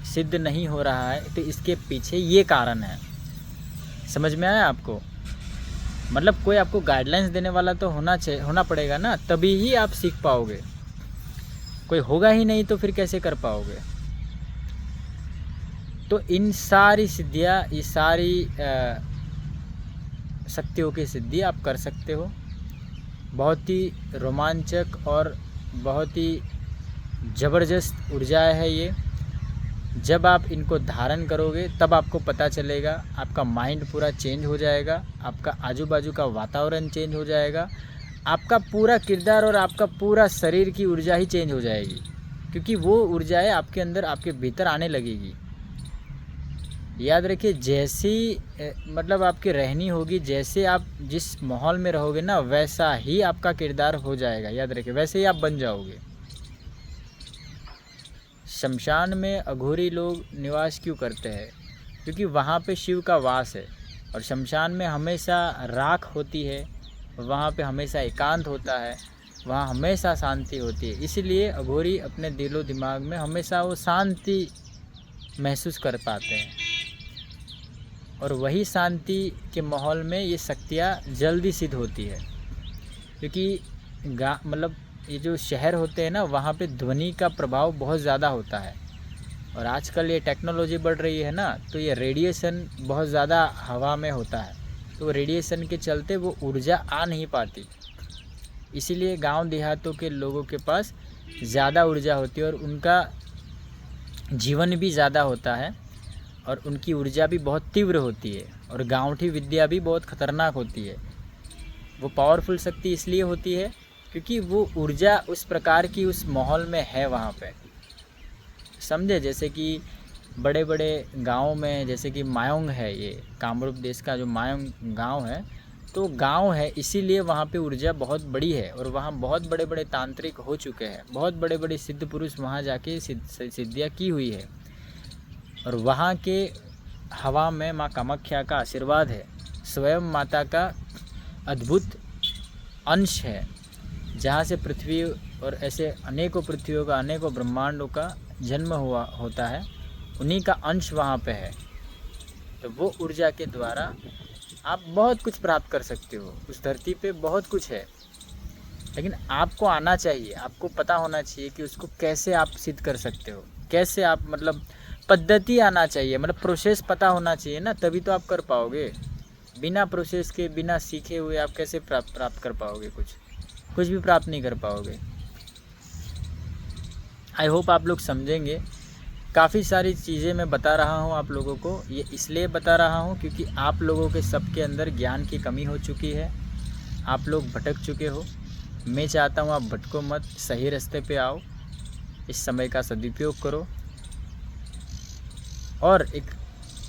सिद्ध नहीं हो रहा है, तो इसके पीछे ये कारण है। समझ में आया आपको? मतलब कोई आपको गाइडलाइंस देने वाला तो होना पड़ेगा ना, तभी ही आप सीख पाओगे। कोई होगा ही नहीं तो फिर कैसे कर पाओगे? तो इन सारी सिद्धियाँ, ये सारी शक्तियों की सिद्धि आप कर सकते हो। बहुत ही रोमांचक और बहुत ही ज़बरदस्त ऊर्जाएं है ये। जब आप इनको धारण करोगे तब आपको पता चलेगा, आपका माइंड पूरा चेंज हो जाएगा, आपका आजू बाजू का वातावरण चेंज हो जाएगा, आपका पूरा किरदार और आपका पूरा शरीर की ऊर्जा ही चेंज हो जाएगी, क्योंकि वो ऊर्जाएं आपके अंदर, आपके भीतर आने लगेगी। याद रखिए, जैसी मतलब आपकी रहनी होगी, जैसे आप जिस माहौल में रहोगे ना, वैसा ही आपका किरदार हो जाएगा। याद रखिए, वैसे ही आप बन जाओगे। शमशान में अघोरी लोग निवास क्यों करते हैं? क्योंकि वहाँ पे शिव का वास है, और शमशान में हमेशा राख होती है, वहाँ पे हमेशा एकांत होता है, वहाँ हमेशा शांति होती है। इसीलिए अघोरी अपने दिलो दिमाग में हमेशा वो शांति महसूस कर पाते हैं, और वही शांति के माहौल में ये शक्तियाँ जल्दी सिद्ध होती है। क्योंकि मतलब ये जो शहर होते हैं ना, वहाँ पे ध्वनि का प्रभाव बहुत ज़्यादा होता है, और आजकल ये टेक्नोलॉजी बढ़ रही है ना, तो ये रेडिएशन बहुत ज़्यादा हवा में होता है, तो रेडिएशन के चलते वो ऊर्जा आ नहीं पाती। इसीलिए गांव देहातों के लोगों के पास ज़्यादा ऊर्जा होती है और उनका जीवन भी ज़्यादा होता है और उनकी ऊर्जा भी बहुत तीव्र होती है और गाँवठी विद्या भी बहुत खतरनाक होती है। वो पावरफुल शक्ति इसलिए होती है क्योंकि वो ऊर्जा उस प्रकार की उस माहौल में है वहाँ पे, समझे। जैसे कि बड़े बड़े गाँव में, जैसे कि मायोंग है, ये कामरूप देश का जो मायोंग गाँव है, तो गांव है इसीलिए वहाँ पे ऊर्जा बहुत बड़ी है और वहाँ बहुत बड़े बड़े तांत्रिक हो चुके हैं, बहुत बड़े बड़े सिद्ध पुरुष वहाँ जाके सिद्धियाँ की हुई है और वहाँ के हवा में माँ कामाख्या का आशीर्वाद है, स्वयं माता का अद्भुत अंश है, जहाँ से पृथ्वी और ऐसे अनेकों पृथ्वियों का, अनेकों ब्रह्मांडों का जन्म हुआ होता है, उन्हीं का अंश वहाँ पे है। तो वो ऊर्जा के द्वारा आप बहुत कुछ प्राप्त कर सकते हो। उस धरती पे बहुत कुछ है, लेकिन आपको आना चाहिए, आपको पता होना चाहिए कि उसको कैसे आप सिद्ध कर सकते हो, कैसे आप, मतलब पद्धति आना चाहिए, मतलब प्रोसेस पता होना चाहिए ना, तभी तो आप कर पाओगे। बिना प्रोसेस के, बिना सीखे हुए आप कैसे प्राप्त कर पाओगे, कुछ भी प्राप्त नहीं कर पाओगे। आई होप आप लोग समझेंगे। काफ़ी सारी चीज़ें मैं बता रहा हूँ आप लोगों को, ये इसलिए बता रहा हूँ क्योंकि आप लोगों के सबके अंदर ज्ञान की कमी हो चुकी है, आप लोग भटक चुके हो। मैं चाहता हूँ आप भटको मत, सही रास्ते पे आओ, इस समय का सदुपयोग करो और एक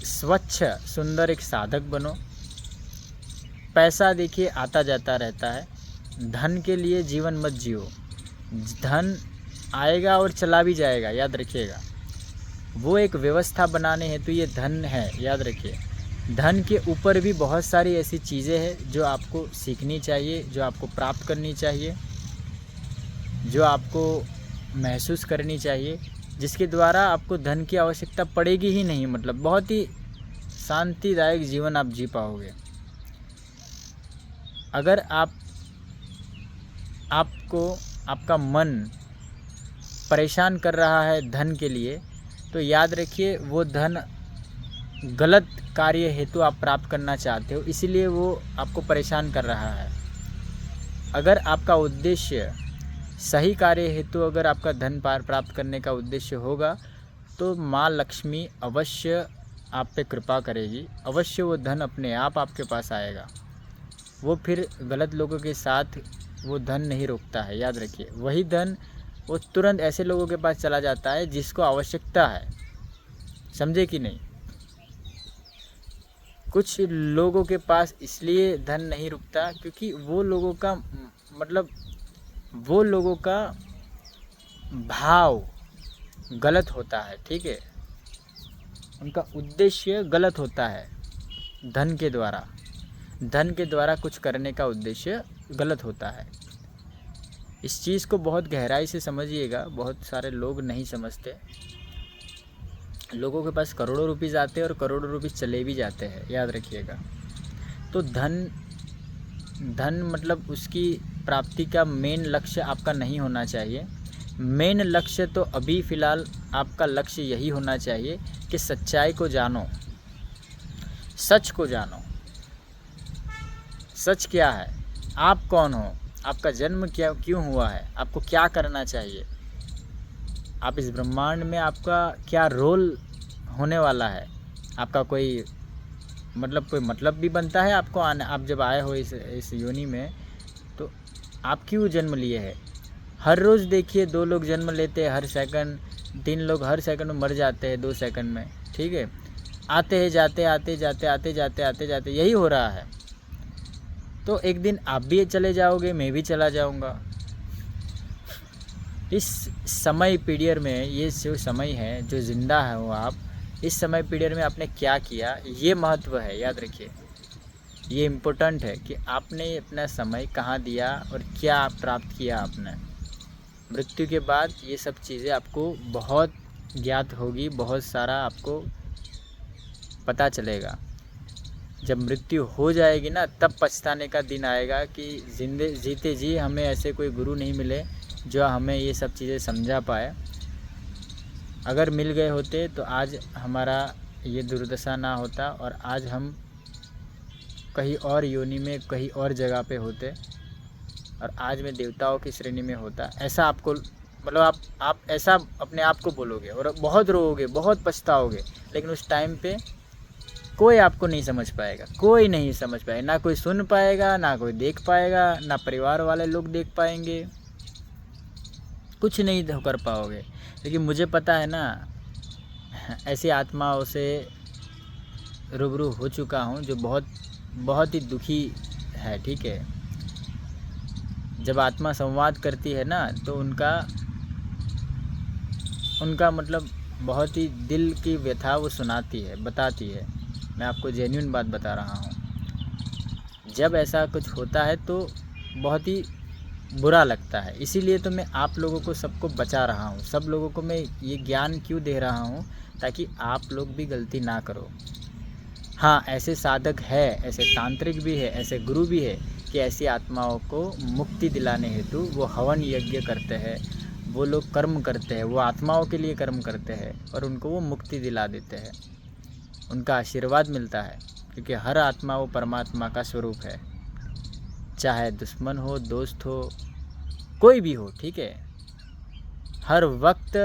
स्वच्छ सुंदर एक साधक बनो। पैसा देखिए आता जाता रहता है, धन के लिए जीवन मत जियो, धन आएगा और चला भी जाएगा, याद रखिएगा। वो एक व्यवस्था बनाने हेतु तो ये धन है, याद रखिए। धन के ऊपर भी बहुत सारी ऐसी चीज़ें हैं जो आपको सीखनी चाहिए, जो आपको प्राप्त करनी चाहिए, जो आपको महसूस करनी चाहिए, जिसके द्वारा आपको धन की आवश्यकता पड़ेगी ही नहीं, मतलब बहुत ही शांतिदायक जीवन आप जी पाओगे। अगर आपको आपका मन परेशान कर रहा है धन के लिए, तो याद रखिए वो धन गलत कार्य हेतु आप प्राप्त करना चाहते हो, इसीलिए वो आपको परेशान कर रहा है। अगर आपका उद्देश्य सही कार्य हेतु, अगर आपका धन प्राप्त करने का उद्देश्य होगा, तो माँ लक्ष्मी अवश्य आप पे कृपा करेगी, अवश्य वो धन अपने आप आपके पास आएगा। वो फिर गलत लोगों के साथ वो धन नहीं रोकता है, याद रखिए। वही धन वो तुरंत ऐसे लोगों के पास चला जाता है जिसको आवश्यकता है, समझे कि नहीं। कुछ लोगों के पास इसलिए धन नहीं रुकता क्योंकि वो लोगों का, मतलब वो लोगों का भाव गलत होता है, ठीक है, उनका उद्देश्य गलत होता है। धन के द्वारा कुछ करने का उद्देश्य गलत होता है। इस चीज़ को बहुत गहराई से समझिएगा, बहुत सारे लोग नहीं समझते। लोगों के पास करोड़ों रुपीस आते हैं और करोड़ों रुपीस चले भी जाते हैं, याद रखिएगा। तो धन मतलब उसकी प्राप्ति का मेन लक्ष्य आपका नहीं होना चाहिए। मेन लक्ष्य तो अभी फ़िलहाल आपका लक्ष्य यही होना चाहिए कि सच्चाई को जानो, सच को जानो। सच क्या है, आप कौन हो, आपका जन्म क्यों हुआ है, आपको क्या करना चाहिए, आप इस ब्रह्मांड में आपका क्या रोल होने वाला है, आपका कोई मतलब भी बनता है आपको आने। आप जब आए हो इस योनि में, तो आप क्यों जन्म लिए हैं। हर रोज़ देखिए 2 लोग जन्म लेते हैं हर सेकंड, 3 लोग हर सेकंड में मर जाते हैं 2 सेकंड में, ठीक है। आते हैं जाते आते जाते यही हो रहा है। तो एक दिन आप भी चले जाओगे, मैं भी चला जाऊंगा। इस समय पीरियड में, ये जो समय है, जो ज़िंदा है वो आप, इस समय पीरियड में आपने क्या किया, ये महत्व है, याद रखिए। ये इम्पोर्टेंट है कि आपने अपना समय कहाँ दिया और क्या प्राप्त किया आपने। मृत्यु के बाद ये सब चीज़ें आपको बहुत ज्ञात होगी, बहुत सारा आपको पता चलेगा। जब मृत्यु हो जाएगी ना, तब पछताने का दिन आएगा कि जीते जी हमें ऐसे कोई गुरु नहीं मिले जो हमें ये सब चीज़ें समझा पाए। अगर मिल गए होते तो आज हमारा ये दुर्दशा ना होता और आज हम कहीं और योनि में, कहीं और जगह पे होते और आज मैं देवताओं की श्रेणी में होता। ऐसा आपको मतलब आप ऐसा अपने आप को बोलोगे और बहुत रोओगे, बहुत पछताओगे, लेकिन उस टाइम पे कोई आपको नहीं समझ पाएगा, कोई नहीं समझ पाएगा, ना कोई सुन पाएगा, ना कोई देख पाएगा, ना परिवार वाले लोग देख पाएंगे, कुछ नहीं कर पाओगे। लेकिन मुझे पता है ना, ऐसी आत्माओं से रूबरू हो चुका हूँ जो बहुत बहुत ही दुखी है, ठीक है। जब आत्मा संवाद करती है ना तो उनका मतलब बहुत ही दिल की व्यथा वो सुनाती है, बताती है। मैं आपको जेन्युइन बात बता रहा हूँ। जब ऐसा कुछ होता है तो बहुत ही बुरा लगता है, इसीलिए तो मैं आप लोगों को सबको बचा रहा हूँ। सब लोगों को मैं ये ज्ञान क्यों दे रहा हूँ, ताकि आप लोग भी गलती ना करो। हाँ, ऐसे साधक है, ऐसे तांत्रिक भी है, ऐसे गुरु भी है कि ऐसी आत्माओं को मुक्ति दिलाने हेतु वो हवन यज्ञ करते हैं, वो लोग कर्म करते हैं, वो आत्माओं के लिए कर्म करते हैं और उनको वो मुक्ति दिला देते हैं। उनका आशीर्वाद मिलता है, क्योंकि हर आत्मा वो परमात्मा का स्वरूप है। चाहे दुश्मन हो, दोस्त हो, कोई भी हो, ठीक है। हर वक्त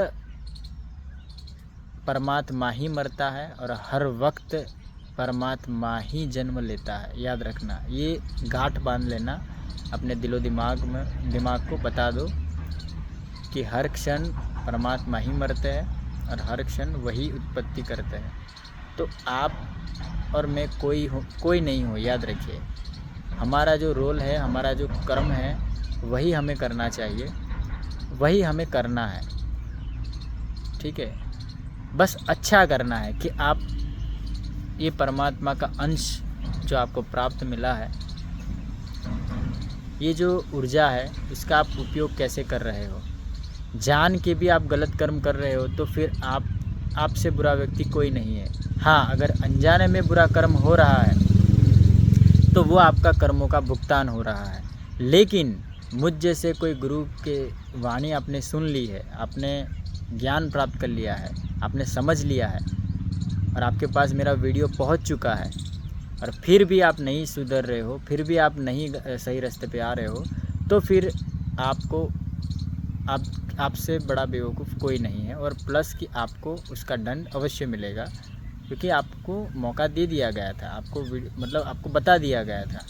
परमात्मा ही मरता है और हर वक्त परमात्मा ही जन्म लेता है। याद रखना, ये गांठ बांध लेना अपने दिलो दिमाग को बता दो कि हर क्षण परमात्मा ही मरते हैं और हर क्षण वही उत्पत्ति करते हैं। तो आप और मैं कोई नहीं हो, याद रखिए। हमारा जो रोल है, हमारा जो कर्म है, वही हमें करना चाहिए, वही हमें करना है, ठीक है। बस अच्छा करना है कि आप ये परमात्मा का अंश जो आपको प्राप्त मिला है, ये जो ऊर्जा है, इसका आप उपयोग कैसे कर रहे हो। जान के भी आप गलत कर्म कर रहे हो तो फिर आपसे बुरा व्यक्ति कोई नहीं है। हाँ, अगर अनजाने में बुरा कर्म हो रहा है तो वो आपका कर्मों का भुगतान हो रहा है। लेकिन मुझ जैसे कोई गुरु के वाणी आपने सुन ली है, आपने ज्ञान प्राप्त कर लिया है, आपने समझ लिया है और आपके पास मेरा वीडियो पहुंच चुका है और फिर भी आप नहीं सुधर रहे हो, फिर भी आप नहीं सही रास्ते पे आ रहे हो, तो फिर आपसे बड़ा बेवकूफ़ कोई नहीं है। और प्लस कि आपको उसका दंड अवश्य मिलेगा, क्योंकि आपको मौका दे दिया गया था, आपको बता दिया गया था।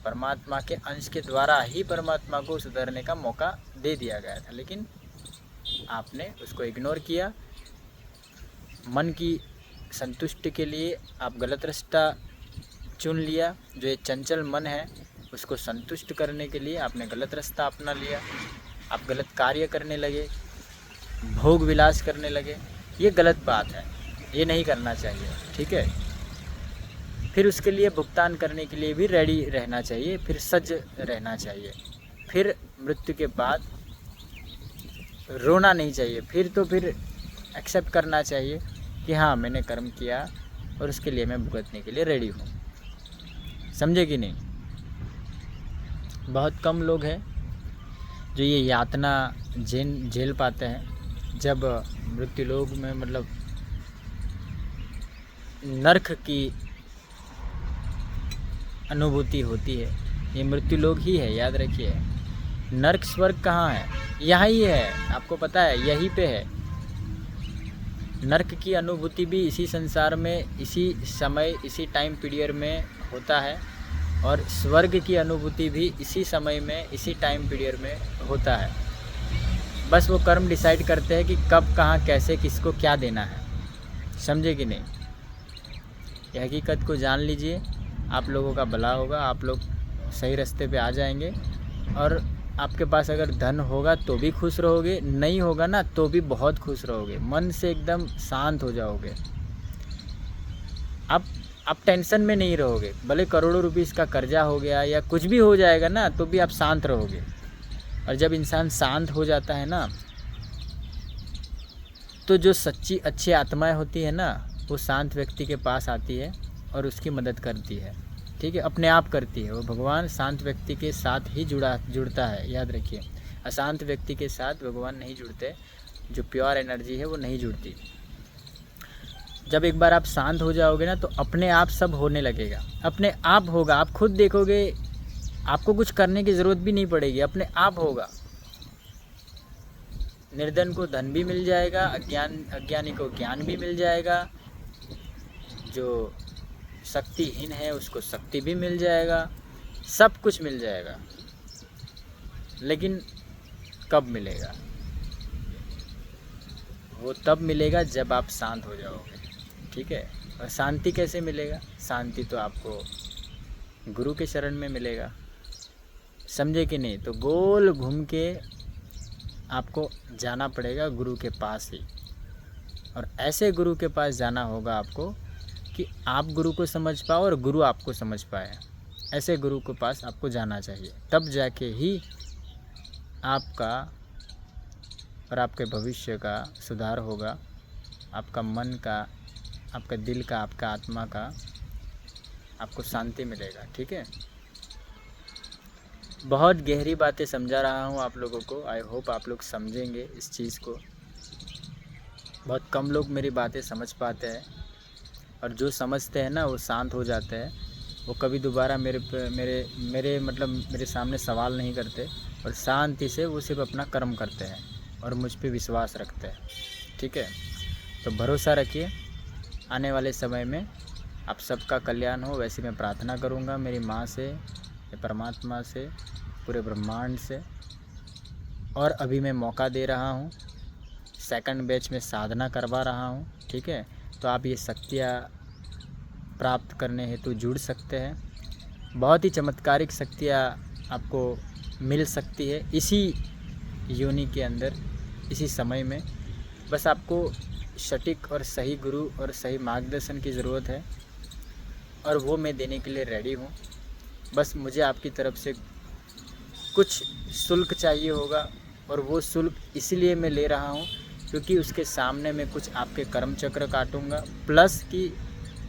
परमात्मा के अंश के द्वारा ही परमात्मा को सुधरने का मौका दे दिया गया था, लेकिन आपने उसको इग्नोर किया। मन की संतुष्टि के लिए आप गलत रास्ता चुन लिया। जो ये चंचल मन है, उसको संतुष्ट करने के लिए आपने गलत रास्ता अपना लिया। आप गलत कार्य करने लगे, भोग विलास करने लगे। ये गलत बात है, ये नहीं करना चाहिए, ठीक है। फिर उसके लिए भुगतान करने के लिए भी रेडी रहना चाहिए, फिर सज्ज रहना चाहिए। फिर मृत्यु के बाद रोना नहीं चाहिए, फिर एक्सेप्ट करना चाहिए कि हाँ, मैंने कर्म किया और उसके लिए मैं भुगतने के लिए रेडी हूँ। समझे कि नहीं। बहुत कम लोग हैं जो ये यातना झेल पाते हैं। जब मृत्यु लोक में मतलब नरक की अनुभूति होती है, ये मृत्यु लोक ही है, याद रखिए। नरक स्वर्ग कहाँ है, यहाँ ही है, आपको पता है, यहीं पे है। नरक की अनुभूति भी इसी संसार में, इसी समय, इसी टाइम पीरियड में होता है, और स्वर्ग की अनुभूति भी इसी समय में, इसी टाइम पीरियड में होता है। बस वो कर्म डिसाइड करते हैं कि कब, कहाँ, कैसे, किसको क्या देना है। समझे कि नहीं। ये हकीकत को जान लीजिए, आप लोगों का भला होगा, आप लोग सही रास्ते पे आ जाएंगे। और आपके पास अगर धन होगा तो भी खुश रहोगे, नहीं होगा ना तो भी बहुत खुश रहोगे, मन से एकदम शांत हो जाओगे। आप टेंशन में नहीं रहोगे। भले करोड़ों रुपीस का कर्जा हो गया या कुछ भी हो जाएगा ना, तो भी आप शांत रहोगे। और जब इंसान शांत हो जाता है ना, तो जो सच्ची अच्छी आत्माएं होती है ना, वो शांत व्यक्ति के पास आती है और उसकी मदद करती है, ठीक है, अपने आप करती है। वो भगवान शांत व्यक्ति के साथ ही जुड़ता है, याद रखिए। अशांत व्यक्ति के साथ भगवान नहीं जुड़ते, जो प्योर एनर्जी है वो नहीं जुड़ती। जब एक बार आप शांत हो जाओगे ना, तो अपने आप सब होने लगेगा, अपने आप होगा। आप खुद देखोगे, आपको कुछ करने की ज़रूरत भी नहीं पड़ेगी, अपने आप होगा। निर्धन को धन भी मिल जाएगा, अज्ञानी को ज्ञान भी मिल जाएगा, जो शक्तिहीन है उसको शक्ति भी मिल जाएगा, सब कुछ मिल जाएगा। लेकिन कब मिलेगा? वो तब मिलेगा जब आप शांत हो जाओगे, ठीक है। और शांति कैसे मिलेगा? शांति तो आपको गुरु के शरण में मिलेगा, समझे कि नहीं? तो गोल घूम के आपको जाना पड़ेगा गुरु के पास ही, और ऐसे गुरु के पास जाना होगा आपको कि आप गुरु को समझ पाओ और गुरु आपको समझ पाए। ऐसे गुरु के पास आपको जाना चाहिए, तब जाके ही आपका और आपके भविष्य का सुधार होगा, आपका मन का, आपका दिल का, आपका आत्मा का, आपको शांति मिलेगा, ठीक है। बहुत गहरी बातें समझा रहा हूँ आप लोगों को, आई होप आप लोग समझेंगे इस चीज़ को। बहुत कम लोग मेरी बातें समझ पाते हैं, और जो समझते हैं ना वो शांत हो जाते हैं, वो कभी दोबारा मेरे सामने सवाल नहीं करते, और शांति से वो सिर्फ अपना कर्म करते हैं और मुझ पे विश्वास रखते हैं, ठीक है। तो भरोसा रखिए, आने वाले समय में आप सबका कल्याण हो, वैसे मैं प्रार्थना करूँगा मेरी माँ से, परमात्मा से, पूरे ब्रह्मांड से। और अभी मैं मौका दे रहा हूँ, सेकंड बैच में साधना करवा रहा हूँ, ठीक है। तो आप ये शक्तियाँ प्राप्त करने हेतु जुड़ सकते हैं। बहुत ही चमत्कारिक शक्तियाँ आपको मिल सकती है इसी योनि के अंदर, इसी समय में। बस आपको सटीक और सही गुरु और सही मार्गदर्शन की ज़रूरत है, और वो मैं देने के लिए रेडी हूँ। बस मुझे आपकी तरफ से कुछ शुल्क चाहिए होगा, और वो शुल्क इसलिए मैं ले रहा हूँ क्योंकि उसके सामने मैं कुछ आपके कर्म चक्र काटूँगा, प्लस कि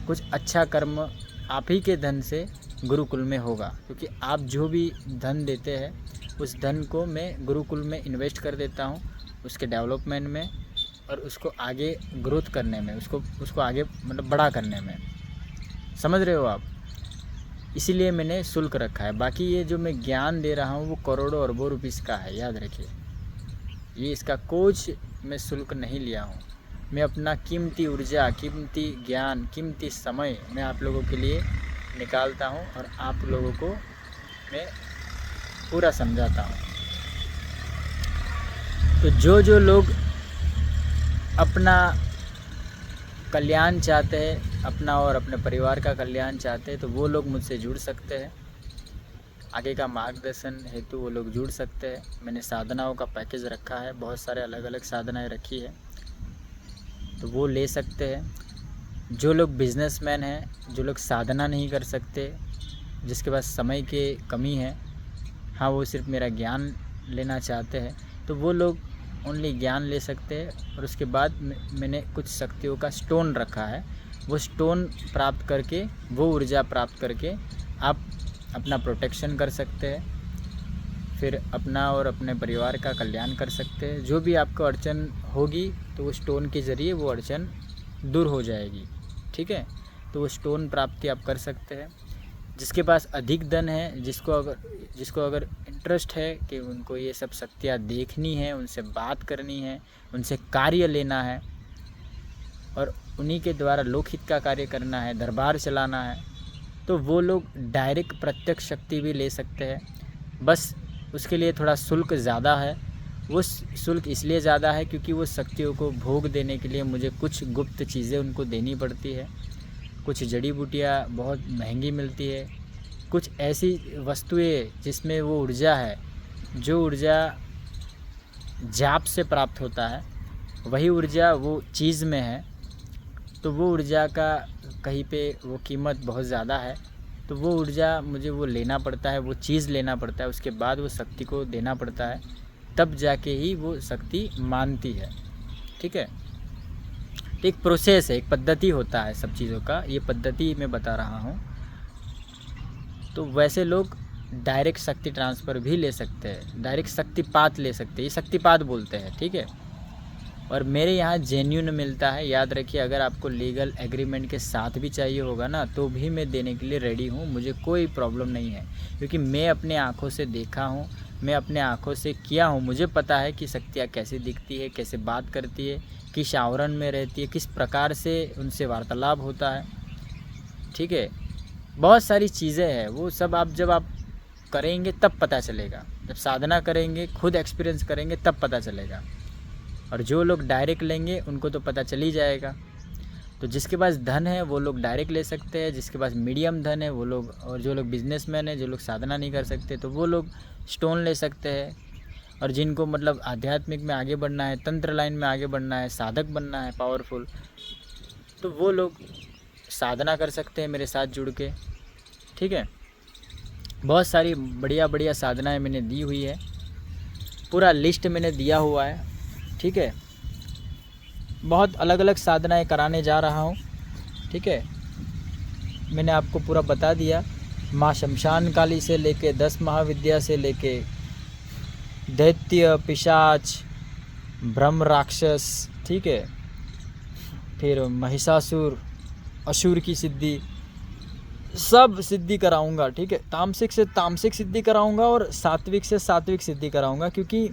कुछ अच्छा कर्म आप ही के धन से गुरुकुल में होगा। क्योंकि आप जो भी धन देते हैं उस धन को मैं गुरुकुल में इन्वेस्ट कर देता हूँ, उसके डेवलपमेंट में, और उसको आगे ग्रोथ करने में, उसको आगे मतलब बड़ा करने में, समझ रहे हो आप। इसीलिए मैंने शुल्क रखा है। बाकी ये जो मैं ज्ञान दे रहा हूँ वो करोड़ों अरबों रुपीस का है, याद रखिए। ये इसका कुछ मैं शुल्क नहीं लिया हूँ। मैं अपना कीमती ऊर्जा, कीमती ज्ञान, कीमती समय मैं आप लोगों के लिए निकालता हूँ, और आप लोगों को मैं पूरा समझाता हूँ। तो जो लोग अपना कल्याण चाहते हैं, अपना और अपने परिवार का कल्याण चाहते हैं, तो वो लोग मुझसे जुड़ सकते हैं। आगे का मार्गदर्शन हेतु वो लोग जुड़ सकते हैं। मैंने साधनाओं का पैकेज रखा है, बहुत सारे अलग अलग साधनाएं रखी है, तो वो ले सकते हैं। जो लोग बिजनेसमैन हैं, जो लोग साधना नहीं कर सकते, जिसके पास समय की कमी है, हाँ वो सिर्फ मेरा ज्ञान लेना चाहते हैं, तो वो लोग ओनली ज्ञान ले सकते हैं। और उसके बाद मैंने कुछ शक्तियों का स्टोन रखा है, वो स्टोन प्राप्त करके, वो ऊर्जा प्राप्त करके आप अपना प्रोटेक्शन कर सकते हैं, फिर अपना और अपने परिवार का कल्याण कर सकते हैं। जो भी आपको अड़चन होगी तो वो स्टोन के ज़रिए वो अड़चन दूर हो जाएगी, ठीक है। तो वो स्टोन प्राप्ति आप कर सकते हैं। जिसके पास अधिक धन है, जिसको अगर इंटरेस्ट है कि उनको ये सब शक्तियाँ देखनी है, उनसे बात करनी है, उनसे कार्य लेना है, और उन्हीं के द्वारा लोकहित का कार्य करना है, दरबार चलाना है, तो वो लोग डायरेक्ट प्रत्यक्ष शक्ति भी ले सकते हैं। बस उसके लिए थोड़ा शुल्क ज़्यादा है। वो शुल्क इसलिए ज़्यादा है क्योंकि वो शक्तियों को भोग देने के लिए मुझे कुछ गुप्त चीज़ें उनको देनी पड़ती है। कुछ जड़ी बूटियाँ बहुत महंगी मिलती है, कुछ ऐसी वस्तुएं जिसमें वो ऊर्जा है, जो ऊर्जा जाप से प्राप्त होता है, वही ऊर्जा वो चीज़ में है। तो वो ऊर्जा का कहीं पे वो कीमत बहुत ज़्यादा है, तो वो ऊर्जा मुझे वो लेना पड़ता है, वो चीज़ लेना पड़ता है, उसके बाद वो शक्ति को देना पड़ता है, तब जाके ही वो शक्ति मानती है, ठीक है। तो एक प्रोसेस है, एक पद्धति होता है सब चीज़ों का, ये पद्धति मैं बता रहा हूँ। तो वैसे लोग डायरेक्ट शक्ति ट्रांसफ़र भी ले सकते हैं, डायरेक्ट शक्तिपात ले सकते हैं, ये शक्तिपात बोलते हैं, ठीक है। और मेरे यहाँ जेन्युइन मिलता है। याद रखिए, अगर आपको लीगल एग्रीमेंट के साथ भी चाहिए होगा ना, तो भी मैं देने के लिए रेडी हूँ, मुझे कोई प्रॉब्लम नहीं है। क्योंकि मैं अपने आँखों से देखा हूँ, मैं अपने आँखों से किया हूँ, मुझे पता है कि शक्तियाँ कैसे दिखती है, कैसे बात करती है, किस आवरण में रहती है, किस प्रकार से उनसे वार्तालाप होता है। ठीक है, बहुत सारी चीज़ें हैं, वो सब जब आप करेंगे तब पता चलेगा, जब साधना करेंगे, खुद एक्सपीरियंस करेंगे तब पता चलेगा। और जो लोग डायरेक्ट लेंगे उनको तो पता चल ही जाएगा। तो जिसके पास धन है वो लोग डायरेक्ट ले सकते हैं, जिसके पास मीडियम धन है वो लोग, और जो लोग बिजनेसमैन है, जो लोग साधना नहीं कर सकते, तो वो लोग स्टोन ले सकते हैं। और जिनको मतलब आध्यात्मिक में आगे बढ़ना है, तंत्र लाइन में आगे बढ़ना है, साधक बनना है पावरफुल, तो वो लोग साधना कर सकते हैं मेरे साथ जुड़ के। ठीक है, बहुत सारी बढ़िया बढ़िया साधनाएं मैंने दी हुई है, पूरा लिस्ट मैंने दिया हुआ है। ठीक है, बहुत अलग अलग साधनाएं कराने जा रहा हूँ। ठीक है, मैंने आपको पूरा बता दिया, माँ शमशान काली से लेके 10 महाविद्या से लेके दैत्य, पिशाच, ब्रह्म राक्षस, ठीक है, फिर महिषासुर, असुर की सिद्धि, सब सिद्धि कराऊंगा। ठीक है, तामसिक से तामसिक सिद्धि कराऊंगा और सात्विक से सात्विक सिद्धि कराऊंगा। क्योंकि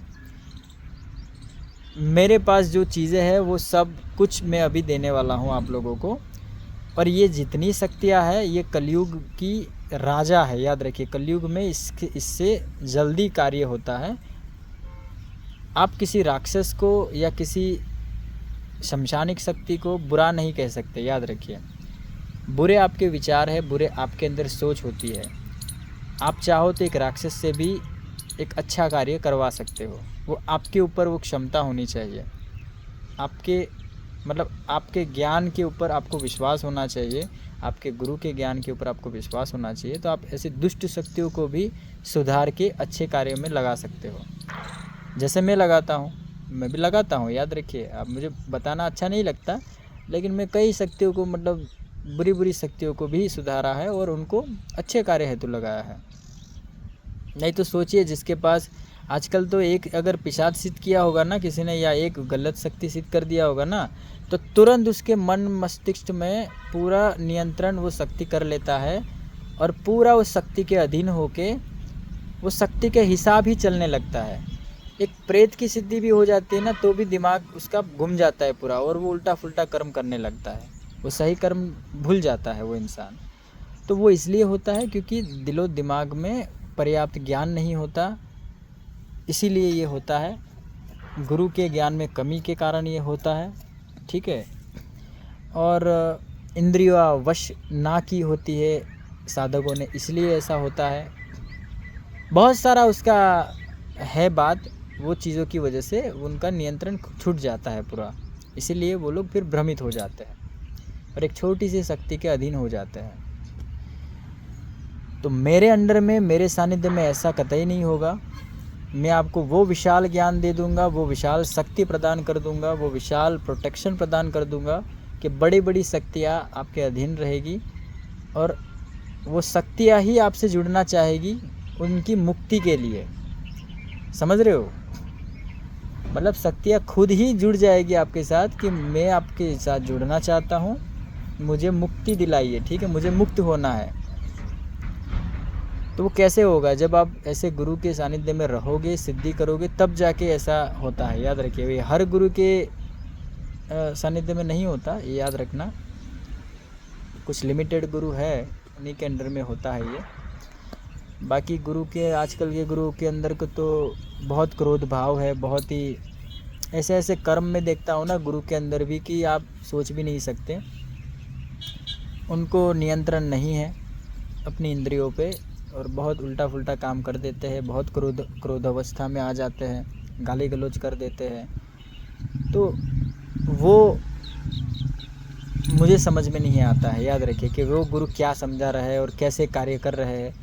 मेरे पास जो चीज़ें हैं वो सब कुछ मैं अभी देने वाला हूँ आप लोगों को। और ये जितनी शक्तियाँ हैं ये कलयुग की राजा है। याद रखिए, कलयुग में इससे जल्दी कार्य होता है। आप किसी राक्षस को या किसी शमशानिक शक्ति को बुरा नहीं कह सकते। याद रखिए, बुरे आपके विचार है, बुरे आपके अंदर सोच होती है। आप चाहो तो एक राक्षस से भी एक अच्छा कार्य करवा सकते हो, वो आपके ऊपर वो क्षमता होनी चाहिए। आपके मतलब आपके ज्ञान के ऊपर आपको विश्वास होना चाहिए, आपके गुरु के ज्ञान के ऊपर आपको विश्वास होना चाहिए। तो आप ऐसी दुष्ट शक्तियों को भी सुधार के अच्छे कार्यों में लगा सकते हो। जैसे मैं लगाता हूँ, मैं भी लगाता हूँ। याद रखिए, अब मुझे बताना अच्छा नहीं लगता, लेकिन मैं कई शक्तियों को मतलब बुरी बुरी शक्तियों को भी सुधारा है और उनको अच्छे कार्य हेतु लगाया है। नहीं तो सोचिए, जिसके पास आजकल तो एक अगर पिशाच सिद्ध किया होगा ना किसी ने, या एक गलत शक्ति सिद्ध कर दिया होगा ना, तो तुरंत उसके मन मस्तिष्क में पूरा नियंत्रण वो शक्ति कर लेता है और पूरा उस शक्ति के अधीन होके वो शक्ति के हिसाब ही चलने लगता है। एक प्रेत की सिद्धि भी हो जाती है ना, तो भी दिमाग उसका घूम जाता है पूरा, और वो उल्टा फुल्टा कर्म करने लगता है, वो सही कर्म भूल जाता है वो इंसान। तो वो इसलिए होता है क्योंकि दिलो दिमाग में पर्याप्त ज्ञान नहीं होता, इसीलिए ये होता है। गुरु के ज्ञान में कमी के कारण ये होता है। ठीक है, और इंद्रियां वश ना की होती है साधकों ने, इसलिए ऐसा होता है। बहुत सारा उसका है बात, वो चीज़ों की वजह से उनका नियंत्रण छूट जाता है पूरा, इसीलिए वो लोग फिर भ्रमित हो जाते हैं और एक छोटी सी शक्ति के अधीन हो जाते हैं। तो मेरे अंडर में, मेरे सानिध्य में ऐसा कतई नहीं होगा। मैं आपको वो विशाल ज्ञान दे दूंगा, वो विशाल शक्ति प्रदान कर दूंगा, वो विशाल प्रोटेक्शन प्रदान कर दूंगा कि बड़ी बड़ी शक्तियाँ आपके अधीन रहेगी और वो शक्तियाँ ही आपसे जुड़ना चाहेगी उनकी मुक्ति के लिए। समझ रहे हो? मतलब शक्तियाँ खुद ही जुड़ जाएगी आपके साथ कि मैं आपके साथ जुड़ना चाहता हूँ, मुझे मुक्ति दिलाइए। ठीक है, मुझे मुक्त होना है। तो वो कैसे होगा? जब आप ऐसे गुरु के सानिध्य में रहोगे, सिद्धि करोगे, तब जाके ऐसा होता है। याद रखिए, ये हर गुरु के सानिध्य में नहीं होता, ये याद रखना। कुछ लिमिटेड गुरु है, उन्हीं के अंडर में होता है ये। बाकी गुरु के, आजकल के गुरु के अंदर को तो बहुत क्रोध भाव है, बहुत ही ऐसे ऐसे कर्म में देखता हूँ ना गुरु के अंदर भी कि आप सोच भी नहीं सकते। उनको नियंत्रण नहीं है अपनी इंद्रियों पे और बहुत उल्टा फुल्टा काम कर देते हैं, बहुत क्रोध अवस्था में आ जाते हैं, गाली गलौज कर देते हैं। तो वो मुझे समझ में नहीं आता है। याद रखिए कि वो गुरु क्या समझा रहा है और कैसे कार्य कर रहे हैं,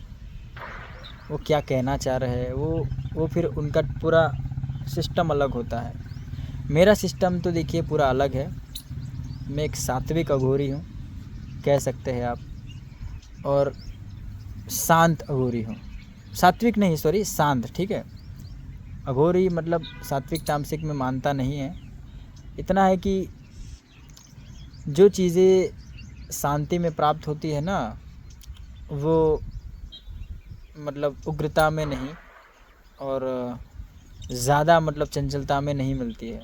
वो क्या कहना चाह रहे हैं, वो फिर उनका पूरा सिस्टम अलग होता है। मेरा सिस्टम तो देखिए पूरा अलग है। मैं एक सात्विक अघोरी हूँ, कह सकते हैं आप, और शांत अघोरी हूँ। सात्विक नहीं, सॉरी, शांत। ठीक है, अघोरी मतलब सात्विक तामसिक में मानता नहीं है। इतना है कि जो चीज़ें शांति में प्राप्त होती है ना, वो मतलब उग्रता में नहीं और ज़्यादा मतलब चंचलता में नहीं मिलती है।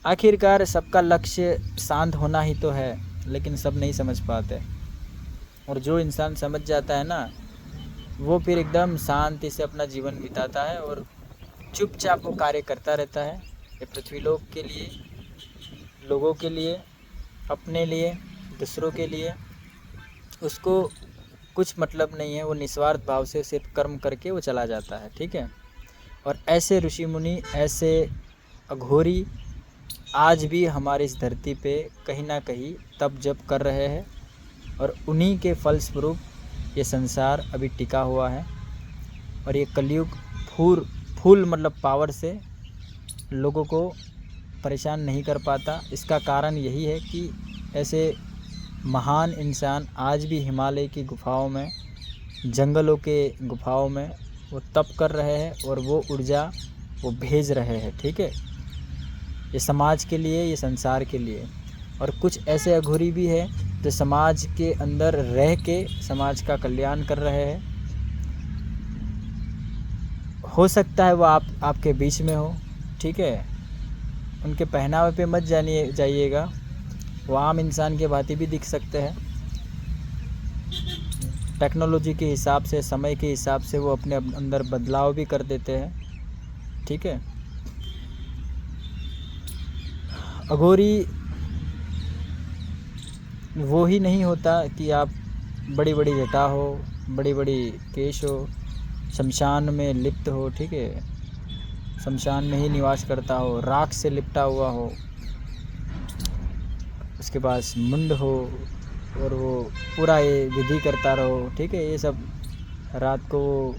आखिरकार सबका लक्ष्य शांत होना ही तो है, लेकिन सब नहीं समझ पाते। और जो इंसान समझ जाता है ना, वो फिर एकदम शांति से अपना जीवन बिताता है और चुपचाप वो कार्य करता रहता है। ये पृथ्वी लोक के लिए, लोगों के लिए, अपने लिए, दूसरों के लिए उसको कुछ मतलब नहीं है। वो निस्वार्थ भाव से सिर्फ कर्म करके वो चला जाता है, ठीक है। और ऐसे ऋषि मुनि, ऐसे अघोरी आज भी हमारी इस धरती पे कहीं ना कहीं तप जप कर रहे हैं और उन्हीं के फलस्वरूप ये संसार अभी टिका हुआ है। और ये कलयुग फुल मतलब पावर से लोगों को परेशान नहीं कर पाता। इसका कारण यही है कि ऐसे महान इंसान आज भी हिमालय की गुफाओं में, जंगलों के गुफाओं में वो तप कर रहे हैं और वो ऊर्जा वो भेज रहे हैं, ठीक है, ये समाज के लिए, ये संसार के लिए। और कुछ ऐसे अघोरी भी है जो समाज के अंदर रह के समाज का कल्याण कर रहे हैं। हो सकता है वो आपके बीच में हो, ठीक है। उनके पहनावे पे मत जाइएगा, वो आम इंसान के भांति भी दिख सकते हैं। टेक्नोलॉजी के हिसाब से, समय के हिसाब से वो अपने अंदर बदलाव भी कर देते हैं, ठीक है। अघोरी वो ही नहीं होता कि आप बड़ी बड़ी जटा हो, बड़ी बड़ी केश हो, शमशान में लिप्त हो, ठीक है, शमशान में ही निवास करता हो, राख से लिपटा हुआ हो, उसके पास मुंड हो और वो पूरा ये विधि करता रहो, ठीक है। ये सब रात को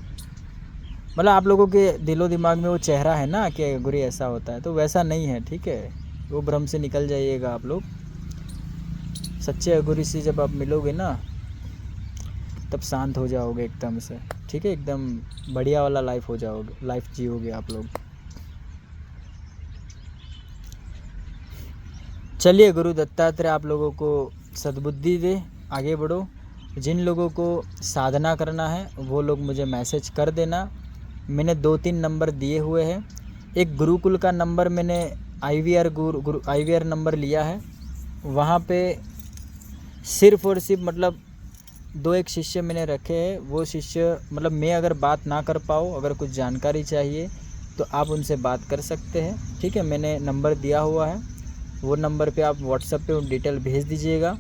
मतलब आप लोगों के दिलो दिमाग में वो चेहरा है ना कि अघोरी ऐसा होता है, तो वैसा नहीं है, ठीक है। वो भ्रम से निकल जाइएगा आप लोग। सच्चे अघोरी से जब आप मिलोगे ना, तब शांत हो जाओगे एकदम से, ठीक है। एकदम बढ़िया वाला लाइफ जियोगे आप लोग। चलिए, गुरु दत्तात्रेय आप लोगों को सद्बुद्धि दे, आगे बढ़ो। जिन लोगों को साधना करना है वो लोग मुझे मैसेज कर देना। मैंने 2-3 नंबर दिए हुए हैं। एक गुरुकुल का नंबर मैंने IVR नंबर लिया है। वहाँ पे सिर्फ़ और सिर्फ मतलब 2-1 शिष्य मैंने रखे हैं। वो शिष्य मतलब मैं अगर बात ना कर पाऊँ, अगर कुछ जानकारी चाहिए तो आप उनसे बात कर सकते हैं, ठीक है। मैंने नंबर दिया हुआ है, वो नंबर पे आप व्हाट्सएप पे डिटेल भेज दीजिएगा।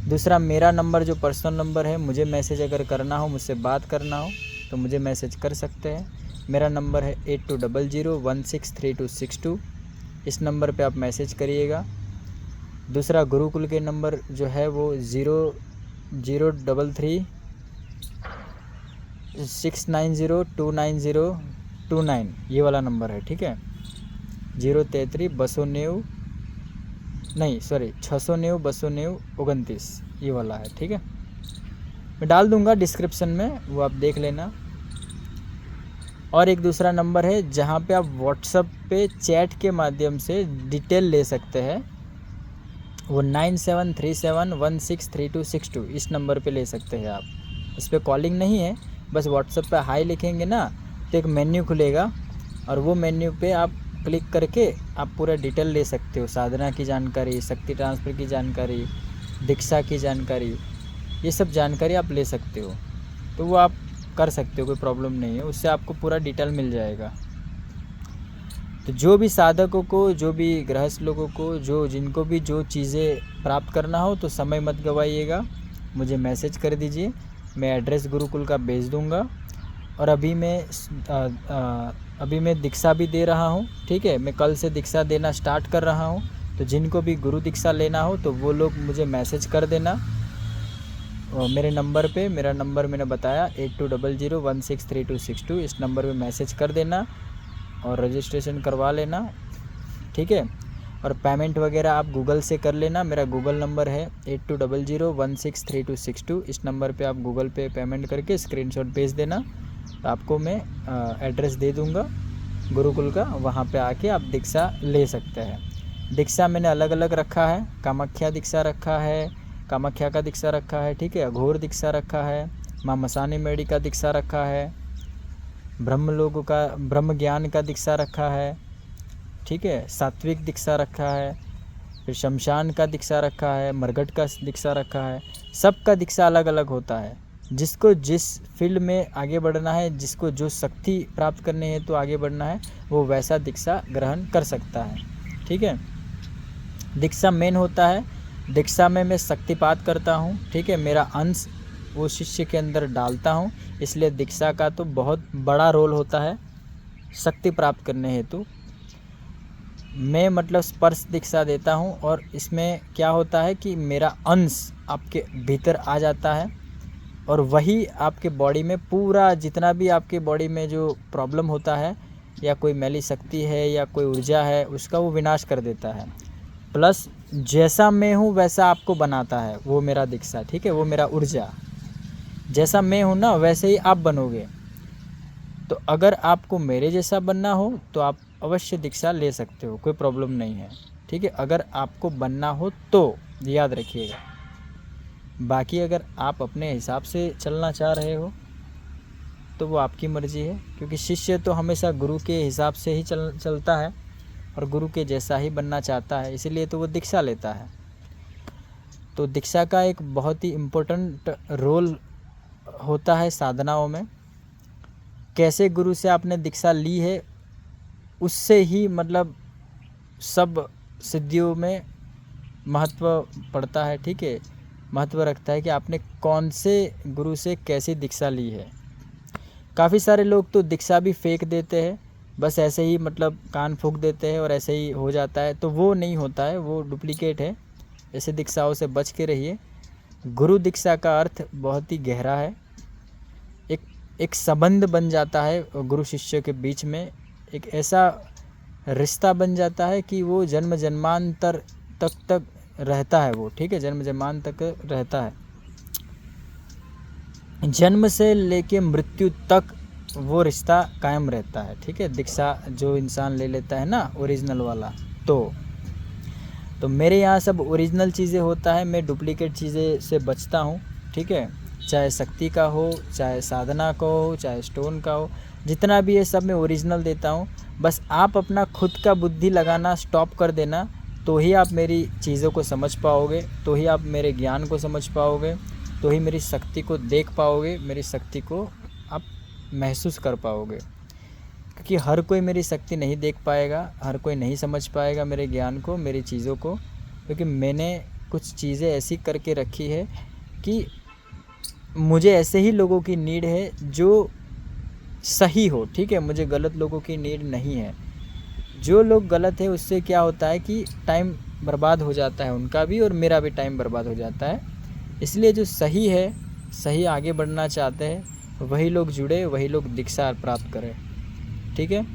दूसरा, मेरा नंबर जो पर्सनल नंबर है, मुझे मैसेज अगर करना हो, मुझसे बात करना हो तो मुझे मैसेज कर सकते हैं। मेरा नंबर है 8200163262। इस नंबर पे आप मैसेज करिएगा। दूसरा, गुरुकुल के नंबर जो है वो 00336902929 ये वाला नंबर है, ठीक है। 690-229 ये वाला है, ठीक है। मैं डाल दूंगा डिस्क्रिप्शन में, वो आप देख लेना। और एक दूसरा नंबर है जहाँ पे आप व्हाट्सएप पे चैट के माध्यम से डिटेल ले सकते हैं। वो 9737163262 इस नंबर पे ले सकते हैं आप। इस पर कॉलिंग नहीं है, बस व्हाट्सएप पे हाई लिखेंगे ना तो एक मेन्यू खुलेगा और वो मेन्यू पे आप क्लिक करके आप पूरा डिटेल ले सकते हो। साधना की जानकारी, शक्ति ट्रांसफ़र की जानकारी, दीक्षा की जानकारी, ये सब जानकारी आप ले सकते हो। तो वो आप कर सकते हो, कोई प्रॉब्लम नहीं है, उससे आपको पूरा डिटेल मिल जाएगा। तो जो भी साधकों को, जो भी गृहस्थ लोगों को, जिनको भी जो चीज़ें प्राप्त करना हो तो समय मत गवाइएगा, मुझे मैसेज कर दीजिए। मैं एड्रेस गुरुकुल का भेज दूंगा। और अभी मैं दीक्षा भी दे रहा हूँ, ठीक है। मैं कल से दीक्षा देना स्टार्ट कर रहा हूँ। तो जिनको भी गुरु दीक्षा लेना हो तो वो लोग मुझे मैसेज कर देना मेरे नंबर पे। मेरा नंबर मैंने बताया 8200163262। इस नंबर पे मैसेज कर देना और रजिस्ट्रेशन करवा लेना, ठीक है। और पेमेंट वगैरह आप गूगल से कर लेना। मेरा गूगल नंबर है 8200163262। इस नंबर पे आप गूगल पे पेमेंट करके स्क्रीनशॉट भेज देना, तो आपको मैं एड्रेस दे दूँगा गुरुकुल का, वहाँ पे आके आप दीक्षा ले सकते हैं। दीक्षा मैंने अलग अलग रखा है, कामाख्या दीक्षा रखा है, कामाख्या का दीक्षा रखा है, ठीक है, अघोर दीक्षा रखा है, माँ मसानी मेडी का दीक्षा रखा है, ब्रह्मलोक का ब्रह्म ज्ञान का दीक्षा रखा है, ठीक है, सात्विक दीक्षा रखा है, फिर शमशान का दीक्षा रखा है, मरघट का दीक्षा रखा है। सबका दीक्षा अलग अलग होता है। जिसको जिस फील्ड में आगे बढ़ना है, जिसको जो शक्ति प्राप्त करने है तो आगे बढ़ना है, वो वैसा दीक्षा ग्रहण कर सकता है, ठीक है। दीक्षा मेन होता है, दीक्षा में मैं शक्तिपात करता हूँ, ठीक है, मेरा अंश वो शिष्य के अंदर डालता हूँ, इसलिए दीक्षा का तो बहुत बड़ा रोल होता है शक्ति प्राप्त करने हेतु। मैं मतलब स्पर्श दीक्षा देता हूँ और इसमें क्या होता है कि मेरा अंश आपके भीतर आ जाता है और वही आपके बॉडी में पूरा जितना भी आपके बॉडी में जो प्रॉब्लम होता है या कोई मैली शक्ति है या कोई ऊर्जा है, उसका वो विनाश कर देता है। प्लस जैसा मैं हूँ वैसा आपको बनाता है वो मेरा दीक्षा, ठीक है, वो मेरा ऊर्जा। जैसा मैं हूँ ना वैसे ही आप बनोगे। तो अगर आपको मेरे जैसा बनना हो तो आप अवश्य दीक्षा ले सकते हो, कोई प्रॉब्लम नहीं है, ठीक है, अगर आपको बनना हो तो याद रखिएगा। बाकी अगर आप अपने हिसाब से चलना चाह रहे हो तो वो आपकी मर्ज़ी है, क्योंकि शिष्य तो हमेशा गुरु के हिसाब से ही चलता है और गुरु के जैसा ही बनना चाहता है, इसीलिए तो वो दीक्षा लेता है। तो दीक्षा का एक बहुत ही इम्पोर्टेंट रोल होता है साधनाओं में। कैसे गुरु से आपने दीक्षा ली है उससे ही मतलब सब सिद्धियों में महत्व पड़ता है, ठीक है, महत्व रखता है कि आपने कौन से गुरु से कैसी दीक्षा ली है। काफ़ी सारे लोग तो दीक्षा भी फेंक देते हैं, बस ऐसे ही मतलब कान फूंक देते हैं और ऐसे ही हो जाता है, तो वो नहीं होता है, वो डुप्लीकेट है। ऐसे दीक्षाओं से बच के रहिए। गुरु दीक्षा का अर्थ बहुत ही गहरा है। एक संबंध बन जाता है गुरु शिष्य के बीच में, एक ऐसा रिश्ता बन जाता है कि वो जन्म जन्मांतर तक रहता है वो, ठीक है, जन्म जन्मांतर तक रहता है। जन्म से लेके मृत्यु तक वो रिश्ता कायम रहता है, ठीक है। दीक्षा जो इंसान ले लेता है ना ओरिजिनल वाला, तो मेरे यहाँ सब ओरिजिनल चीज़ें होता है, मैं डुप्लीकेट चीज़ें से बचता हूँ, ठीक है, चाहे शक्ति का हो, चाहे साधना का हो, चाहे स्टोन का हो, जितना भी है सब मैं ओरिजिनल देता हूँ। बस आप अपना खुद का बुद्धि लगाना स्टॉप कर देना, तो ही आप मेरी चीज़ों को समझ पाओगे, तो ही आप मेरे ज्ञान को समझ पाओगे, तो ही मेरी शक्ति को देख पाओगे, मेरी शक्ति को आप महसूस कर पाओगे। क्योंकि हर कोई मेरी शक्ति नहीं देख पाएगा, हर कोई नहीं समझ पाएगा मेरे ज्ञान को, मेरी चीज़ों को, क्योंकि मैंने कुछ चीज़ें ऐसी करके रखी है कि मुझे ऐसे ही लोगों की नीड है जो सही हो, ठीक है, मुझे गलत लोगों की नीड नहीं है। जो लोग गलत है उससे क्या होता है कि टाइम बर्बाद हो जाता है, उनका भी और मेरा भी टाइम बर्बाद हो जाता है। इसलिए जो सही है, सही आगे बढ़ना चाहते हैं, वही लोग जुड़े, वही लोग दीक्षा प्राप्त करें, ठीक है।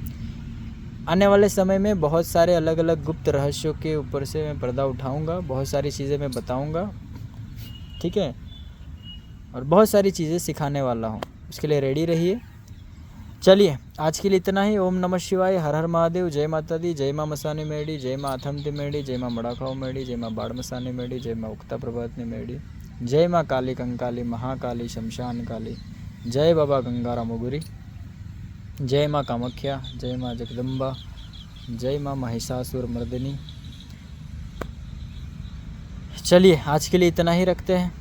आने वाले समय में बहुत सारे अलग अलग गुप्त रहस्यों के ऊपर से मैं पर्दा उठाऊंगा, बहुत सारी चीज़ें मैं बताऊंगा, ठीक है, और बहुत सारी चीज़ें सिखाने वाला हूँ, उसके लिए रेडी रहिए। चलिए आज के लिए इतना ही। ओम नमः शिवाय, हर हर महादेव, जय माता दी, जय माँ मसानी मेडी, जय माँ अथमती मेडी, जय माँ मड़ाखाओ मेडी, जय माँ बाड़ मसानी मेडी, जय माँ उक्ता प्रभातनी मेडी, जय माँ काली कंकाली महाकाली शमशान काली, जय बाबा गंगाराम उगुरी, जय माँ कामाख्या, जय माँ जगदम्बा, जय माँ महिषासुर मर्दिनी। चलिए आज के लिए इतना ही रखते हैं।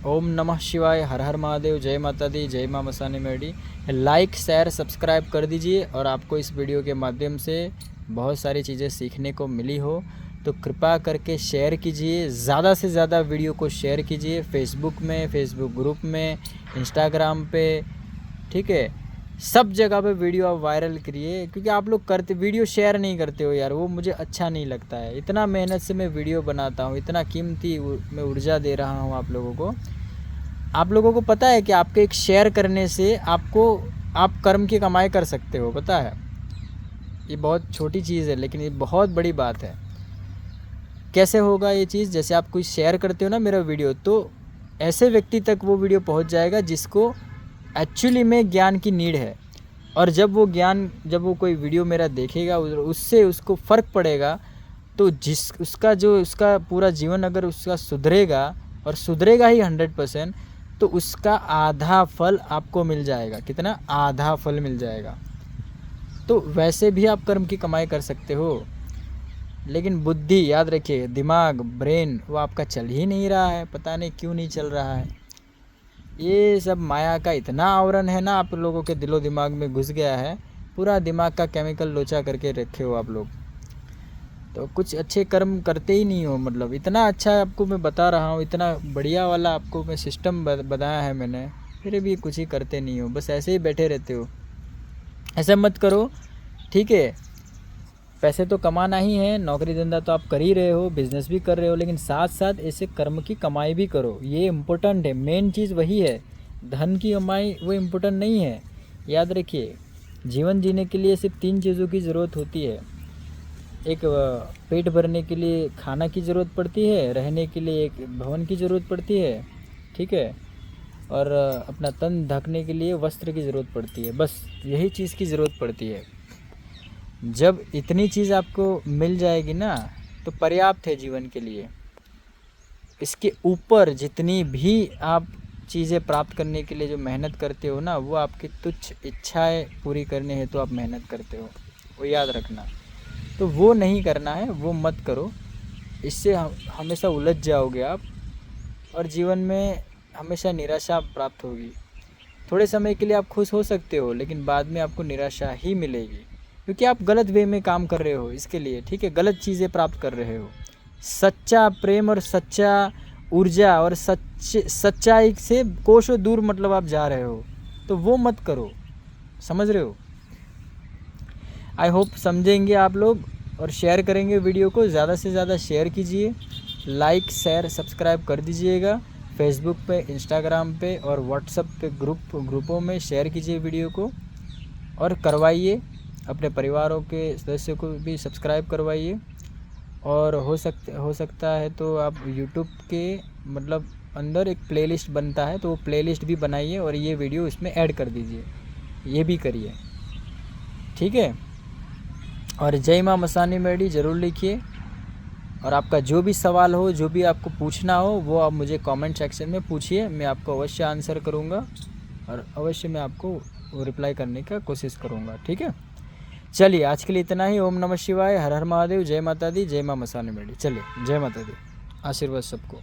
ओम नमः शिवाय, हर हर महादेव, जय माता दी, जय माँ मसानी मेडी। लाइक शेयर सब्सक्राइब कर दीजिए, और आपको इस वीडियो के माध्यम से बहुत सारी चीज़ें सीखने को मिली हो तो कृपा करके शेयर कीजिए, ज़्यादा से ज़्यादा वीडियो को शेयर कीजिए, फेसबुक में, फेसबुक ग्रुप में, इंस्टाग्राम पे, ठीक है, सब जगह पे वीडियो आप वायरल करिए। क्योंकि आप लोग करते वीडियो शेयर नहीं करते हो यार, वो मुझे अच्छा नहीं लगता है। इतना मेहनत से मैं वीडियो बनाता हूँ, इतना कीमती मैं ऊर्जा दे रहा हूँ आप लोगों को। आप लोगों को पता है कि आपके एक शेयर करने से आप कर्म की कमाई कर सकते हो, पता है। ये बहुत छोटी चीज़ है लेकिन ये बहुत बड़ी बात है। कैसे होगा ये चीज़? जैसे आप कोई शेयर करते हो ना मेरा वीडियो, तो ऐसे व्यक्ति तक वो वीडियो पहुंच जाएगा जिसको एक्चुअली में ज्ञान की नीड है। और जब वो कोई वीडियो मेरा देखेगा, उससे उसको फ़र्क पड़ेगा, तो उसका पूरा जीवन अगर उसका सुधरेगा, और सुधरेगा ही 100%, तो उसका आधा फल आपको मिल जाएगा। कितना? आधा फल मिल जाएगा। तो वैसे भी आप कर्म की कमाई कर सकते हो, लेकिन बुद्धि, याद रखिए, दिमाग, ब्रेन, वो आपका चल ही नहीं रहा है। पता नहीं क्यों नहीं चल रहा है। ये सब माया का इतना आवरण है ना, आप लोगों के दिलो दिमाग में घुस गया है। पूरा दिमाग का केमिकल लोचा करके रखे हो आप लोग। तो कुछ अच्छे कर्म करते ही नहीं हो। मतलब इतना अच्छा आपको मैं बता रहा हूँ, इतना बढ़िया वाला आपको मैं सिस्टम बताया है मैंने, फिर भी कुछ ही करते नहीं हो। बस ऐसे ही बैठे रहते हो। ऐसा मत करो, ठीक है? पैसे तो कमाना ही है, नौकरी धंधा तो आप कर ही रहे हो, बिजनेस भी कर रहे हो, लेकिन साथ साथ ऐसे कर्म की कमाई भी करो। ये इम्पोर्टेंट है, मेन चीज़ वही है। धन की कमाई वो इम्पोर्टेंट नहीं है। याद रखिए, जीवन जीने के लिए सिर्फ 3 चीज़ों की ज़रूरत होती है। एक पेट भरने के लिए खाना की ज़रूरत पड़ती है, रहने के लिए एक भवन की ज़रूरत पड़ती है, ठीक है, और अपना तन ढकने के लिए वस्त्र की ज़रूरत पड़ती है। बस यही चीज़ की ज़रूरत पड़ती है। जब इतनी चीज़ आपको मिल जाएगी ना, तो पर्याप्त है जीवन के लिए। इसके ऊपर जितनी भी आप चीज़ें प्राप्त करने के लिए जो मेहनत करते हो ना, वो आपकी तुच्छ इच्छाएं पूरी करने हेतु आप मेहनत करते हो, वो याद रखना। तो वो नहीं करना है, वो मत करो। इससे हमेशा उलझ जाओगे आप, और जीवन में हमेशा निराशा प्राप्त होगी। थोड़े समय के लिए आप खुश हो सकते हो, लेकिन बाद में आपको निराशा ही मिलेगी, क्योंकि आप गलत वे में काम कर रहे हो इसके लिए, ठीक है? गलत चीज़ें प्राप्त कर रहे हो। सच्चा प्रेम और सच्चा ऊर्जा और सच्चाई से कोसों दूर मतलब आप जा रहे हो, तो वो मत करो। समझ रहे हो? आई होप समझेंगे आप लोग, और शेयर करेंगे वीडियो को। ज़्यादा से ज़्यादा शेयर कीजिए, लाइक शेयर सब्सक्राइब कर दीजिएगा। फेसबुक पे, इंस्टाग्राम पे और व्हाट्सएप पे ग्रुपों में शेयर कीजिए वीडियो को, और करवाइए अपने परिवारों के सदस्यों को भी सब्सक्राइब करवाइए। और हो सकता है तो आप यूट्यूब के मतलब अंदर एक प्लेलिस्ट बनता है, तो वो प्लेलिस्ट भी बनाइए और ये वीडियो इसमें ऐड कर दीजिए। ये भी करिए, ठीक है? और जय माँ मसानी मेडी ज़रूर लिखिए। और आपका जो भी सवाल हो, जो भी आपको पूछना हो, वो आप मुझे कमेंट सेक्शन में पूछिए। मैं आपको अवश्य आंसर करूँगा, और अवश्य मैं आपको रिप्लाई करने का कोशिश करूँगा, ठीक है? चलिए, आज के लिए इतना ही। ओम नमः शिवाय, हर हर महादेव, जय माता दी, जय माँ मसानी मेडी। चलिए, जय माता दी, आशीर्वाद सबको।